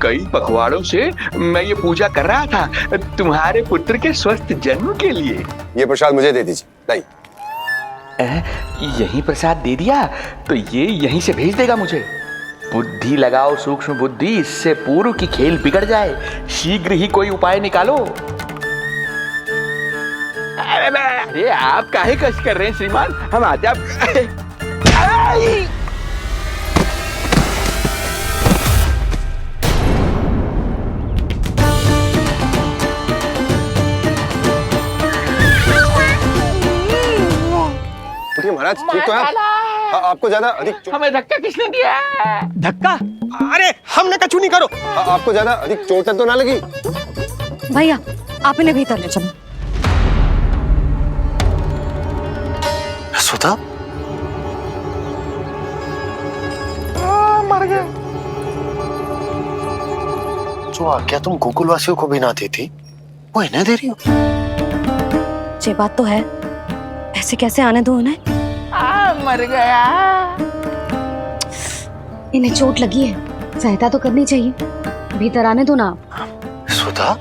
कई पखवाड़ों से मैं ये पूजा कर रहा था तुम्हारे पुत्र के स्वस्थ जन्म के लिए। ये प्रसाद मुझे दे दीजिए। नहीं, यही प्रसाद दे दिया तो ये यहीं से भेज देगा मुझे। बुद्धि लगाओ सूक्ष्म बुद्धि, इससे पूर्व की खेल बिगड़ जाए। शीघ्र ही कोई उपाय निकालो। अरे आप काहे कष्ट कर रहे हैं श्रीमान? हम आते आप। महाराज ठीक तो है? आपको ज्यादा अधिक हमें धक्का किसने दिया? धक्का? अरे हमने कछु नहीं करो। आपको ज्यादा अधिक चोट तो ना लगी? भैया आप इन्हें भीतर ले चलो। यशोदा, मर गया। जो आज्ञा तुम गोकुल वासियों को भी ना दी थी, वो इन्हें दे रही हो? ये बात तो है, ऐसे कैसे आने दो उन्हें? मर गया। इन्हें चोट लगी है, सहायता तो करनी चाहिए। भीतर आने दो ना। यशोदा,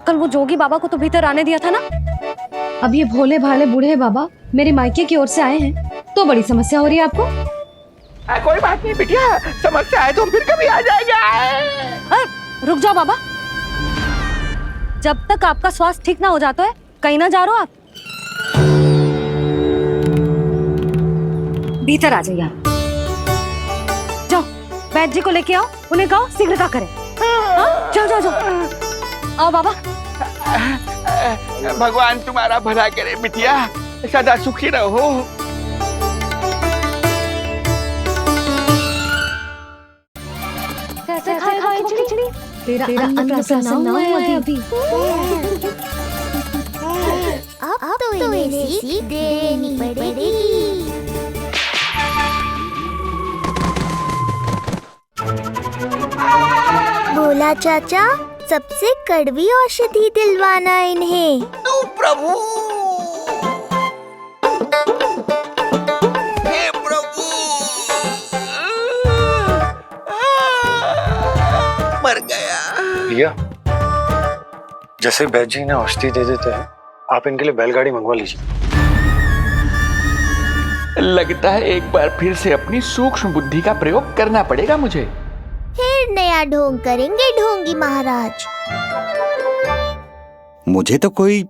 कल वो जोगी बाबा को तो भीतर आने दिया था ना? अब ये भोले भाले बूढ़े बाबा मेरे मायके की ओर से आए हैं तो बड़ी समस्या हो रही है आपको? कोई बात नहीं बिटिया, समस्या है तो फिर कभी आ जाएगा। रुक जाओ बाबा, जब तक आपका स्वास्थ्य ठीक ना हो जाता है कहीं ना जा रहे हो आप। भीतर आ जाइए आप। जाओ वैद्य जी को लेके आओ, उन्हें कहो शीघ्रता करें। जाओ जाओ जाओ। आओ बाबा। भगवान तुम्हारा भला करे बिटिया, सदा सुखी रहो। कैसे खाए खिचड़ी? तेरा अन्न प्रसन्न ना हुआ है अभी। अब तो इन्हें सीख देनी पड़ेगी। भोला चाचा, सबसे कड़वी औषधि दिलवाना इन्हें। तू प्रभु, हे प्रभु, मर गया। भैया, जैसे वैद्य जी ने औषधि दे देते हैं, आप इनके लिए बैलगाड़ी मंगवा लीजिए। लगता है एक बार फिर से अपनी सूक्ष्म बुद्धि का प्रयोग करना पड़ेगा मुझे। फिर नया ढोंग करेंगे ढोंगी महाराज। मुझे तो कोई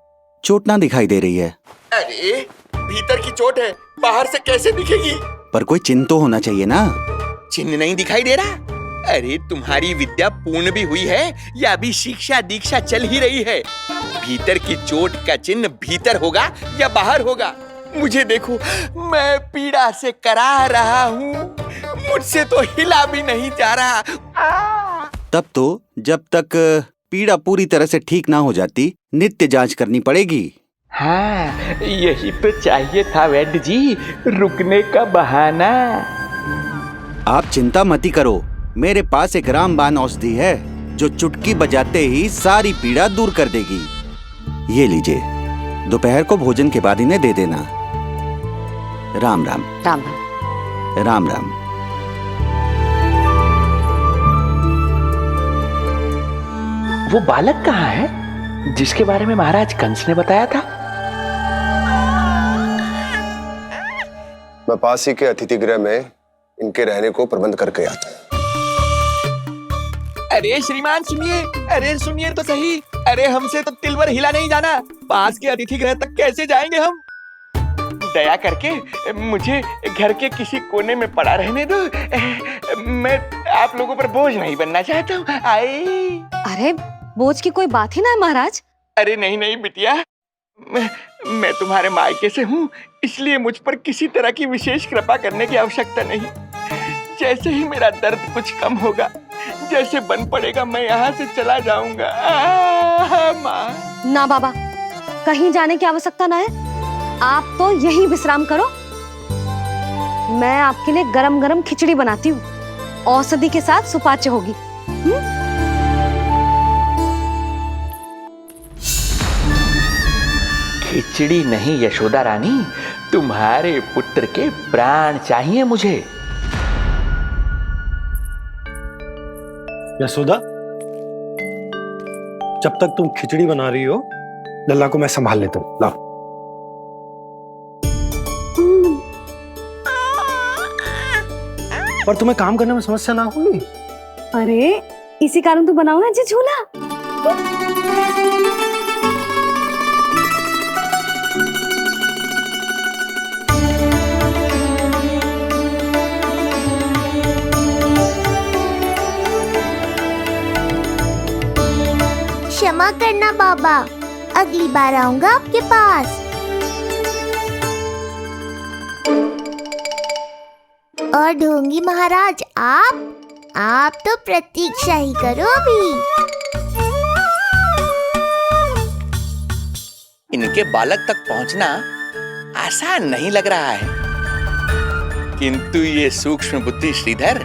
चोट ना दिखाई दे रही है। अरे भीतर की चोट है, बाहर से कैसे दिखेगी? पर कोई चिन्ह तो होना चाहिए ना। चिन्ह नहीं दिखाई दे रहा? अरे तुम्हारी विद्या पूर्ण भी हुई है या अभी शिक्षा दीक्षा चल ही रही है? भीतर की चोट का चिन्ह भीतर होगा या बाहर होगा? मुझे देखो, मैं पीड़ा से करा रहा हूँ, मुझसे तो हिला भी नहीं जा रहा। तब तो जब तक पीड़ा पूरी तरह से ठीक ना हो जाती नित्य जांच करनी पड़ेगी। हाँ, यही तो चाहिए था वैद्य जी, रुकने का बहाना। आप चिंता मती करो, मेरे पास एक रामबाण औषधि है जो चुटकी बजाते ही सारी पीड़ा दूर कर देगी। ये लीजिए, दोपहर को भोजन के बाद इन्हें दे देना। राम राम। राम राम। राम राम। वो बालक कहाँ है जिसके बारे में महाराज कंस ने बताया था? मैं पास ही के अतिथि गृह में इनके रहने को प्रबंध करके आता हूँ। अरे श्रीमान सुनिए, अरे सुनिए तो सही, अरे हमसे तो तिलवर हिला नहीं जाना, पास के अतिथि गृह तक कैसे जाएंगे हम? दया करके मुझे घर के किसी कोने में पड़ा रहने दो, मैं आप लोगों पर बोझ नहीं बनना चाहता हूँ। आई अरे बोझ की कोई बात ही ना है महाराज। अरे नहीं नहीं बिटिया, मैं तुम्हारे मायके से हूँ, इसलिए मुझ पर किसी तरह की विशेष कृपा करने की आवश्यकता नहीं। जैसे ही मेरा दर्द कुछ कम होगा, जैसे बन पड़ेगा, मैं यहाँ से चला जाऊंगा। माँ। ना बाबा, कहीं जाने की आवश्यकता ना है, आप तो यही विश्राम करो। मैं आपके लिए गरम गरम खिचड़ी बनाती हूँ, औषधि के साथ सुपाच्य होगी। खिचड़ी नहीं यशोदा रानी, तुम्हारे पुत्र के प्राण चाहिए मुझे। यशोदा, जब तक तुम खिचड़ी बना रही हो, लल्ला को मैं संभाल लेता हूँ। लाओ। पर तुम्हें काम करने में समस्या ना होगी? अरे इसी कारण तो बनाओ ना जी झूला। क्षमा करना बाबा, अगली बार आऊंगा आपके पास। और ढोंगी महाराज, आप तो प्रतीक्षा ही करो अभी। इनके बालक तक पहुंचना आसान नहीं लग रहा है, किंतु ये सूक्ष्म बुद्धि श्रीधर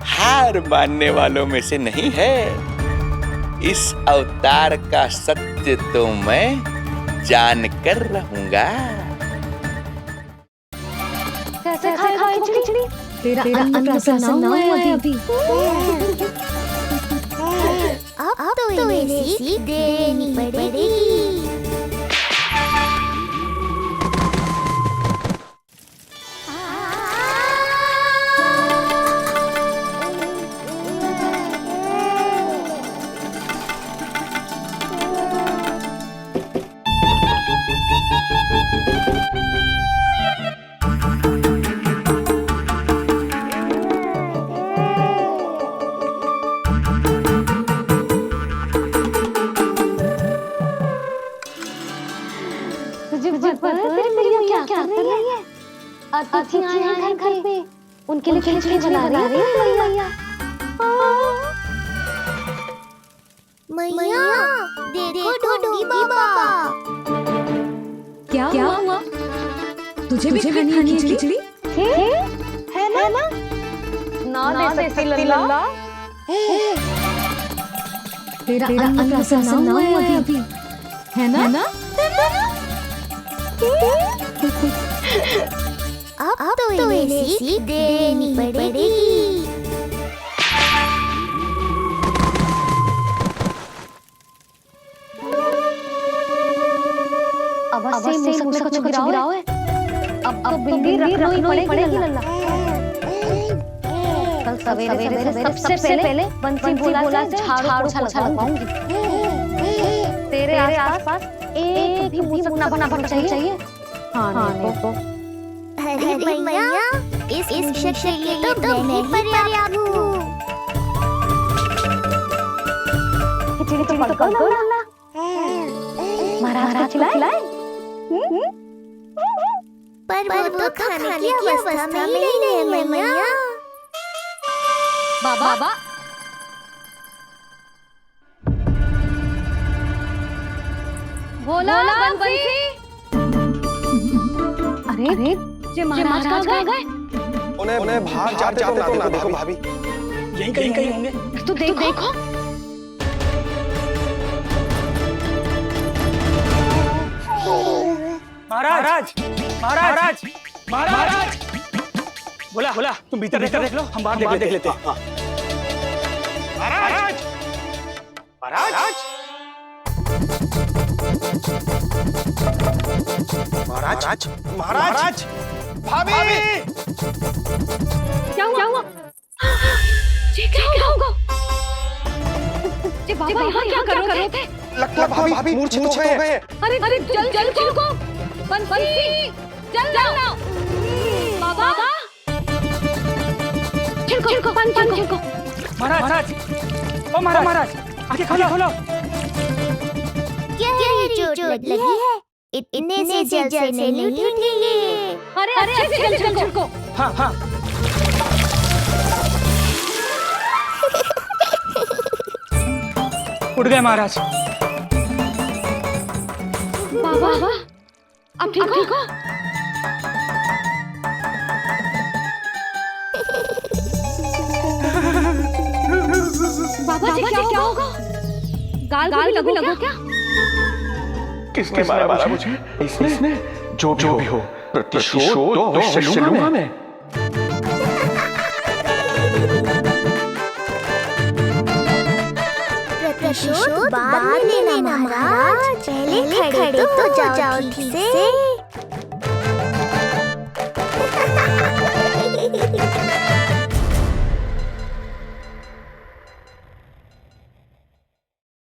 हार मानने वालों में से नहीं है। इस अवतार का सत्य तो मैं जान कर रहूंगा। कैसे खाए खिचड़ी? तेरा अन्न प्रसन्न ना हुआ अभी। अब तो इन्हें सीख देनी पड़ेगी। क्या कर रही है? अतिथि आए हैं घर पे, उनके लिए खिचड़ी बना रही है मैया। मैया देखो ढोंगी बाबा। क्या हुआ? तुझे भी खानी है खिचड़ी? है ना? ना दे सकती लल्ला। तेरा अन्न प्रसन्न ना हुआ अभी, है ना? अब तो इन्हें सीख देनी पड़ेगी। अवश्य मुझ में कुछ गिराओ है। अब तो बिल्ली रखना ही पड़ेगी लल्ला। कल सवेरे सबसे पहले बंसी बोला झाड़ू पोछा लगाऊंगी। तेरे आसपास एक भी मूसक ना बना चाहिए। हाँ देखो। अरे मैया, इस शिक्षक के लिए तो मैं ही पर्याप्त हूँ। खिचड़ी तो पकाओ लल्ला। महाराज को खिलाए? पर वो तो खाने की अवस्था में ही नहीं है मैया। बाबा भोला बंसी। अरे ये महाराज कहाँ गए? उन्हें बाहर जाते तो ना देखो भाभी। यहीं कहीं होंगे। तो देखो। महाराज महाराज महाराज। बोला तुम भीतर देख लो, हम बाहर देख लेते हैं। महाराज महाराज महाराज भाभी। क्या हुआ? क्या होगा? ये बाबा यहाँ क्या कर रहे थे? लगता है भाभी मूर्छित हो गए। अरे जल को बंसी जल जाओ। बाबा छिड़को पानी छिड़को। महाराज ओ महाराज आंखें खोलो। क्या चोट लगी है? इतने से जल से नहीं उठेंगे। अरे अच्छे से छिड़को। हाँ। उठ गए महाराज। बाबा अब ठीक हो? बाबा जी क्या होगा? गाल लगो क्या? किसने मारा मुझे? इसने जो भी हो प्रतिशोध तो अवश्य लूंगा मैं। प्रतिशोध बाद में लेना महाराज, पहले खड़े तो जाओ ठीक से।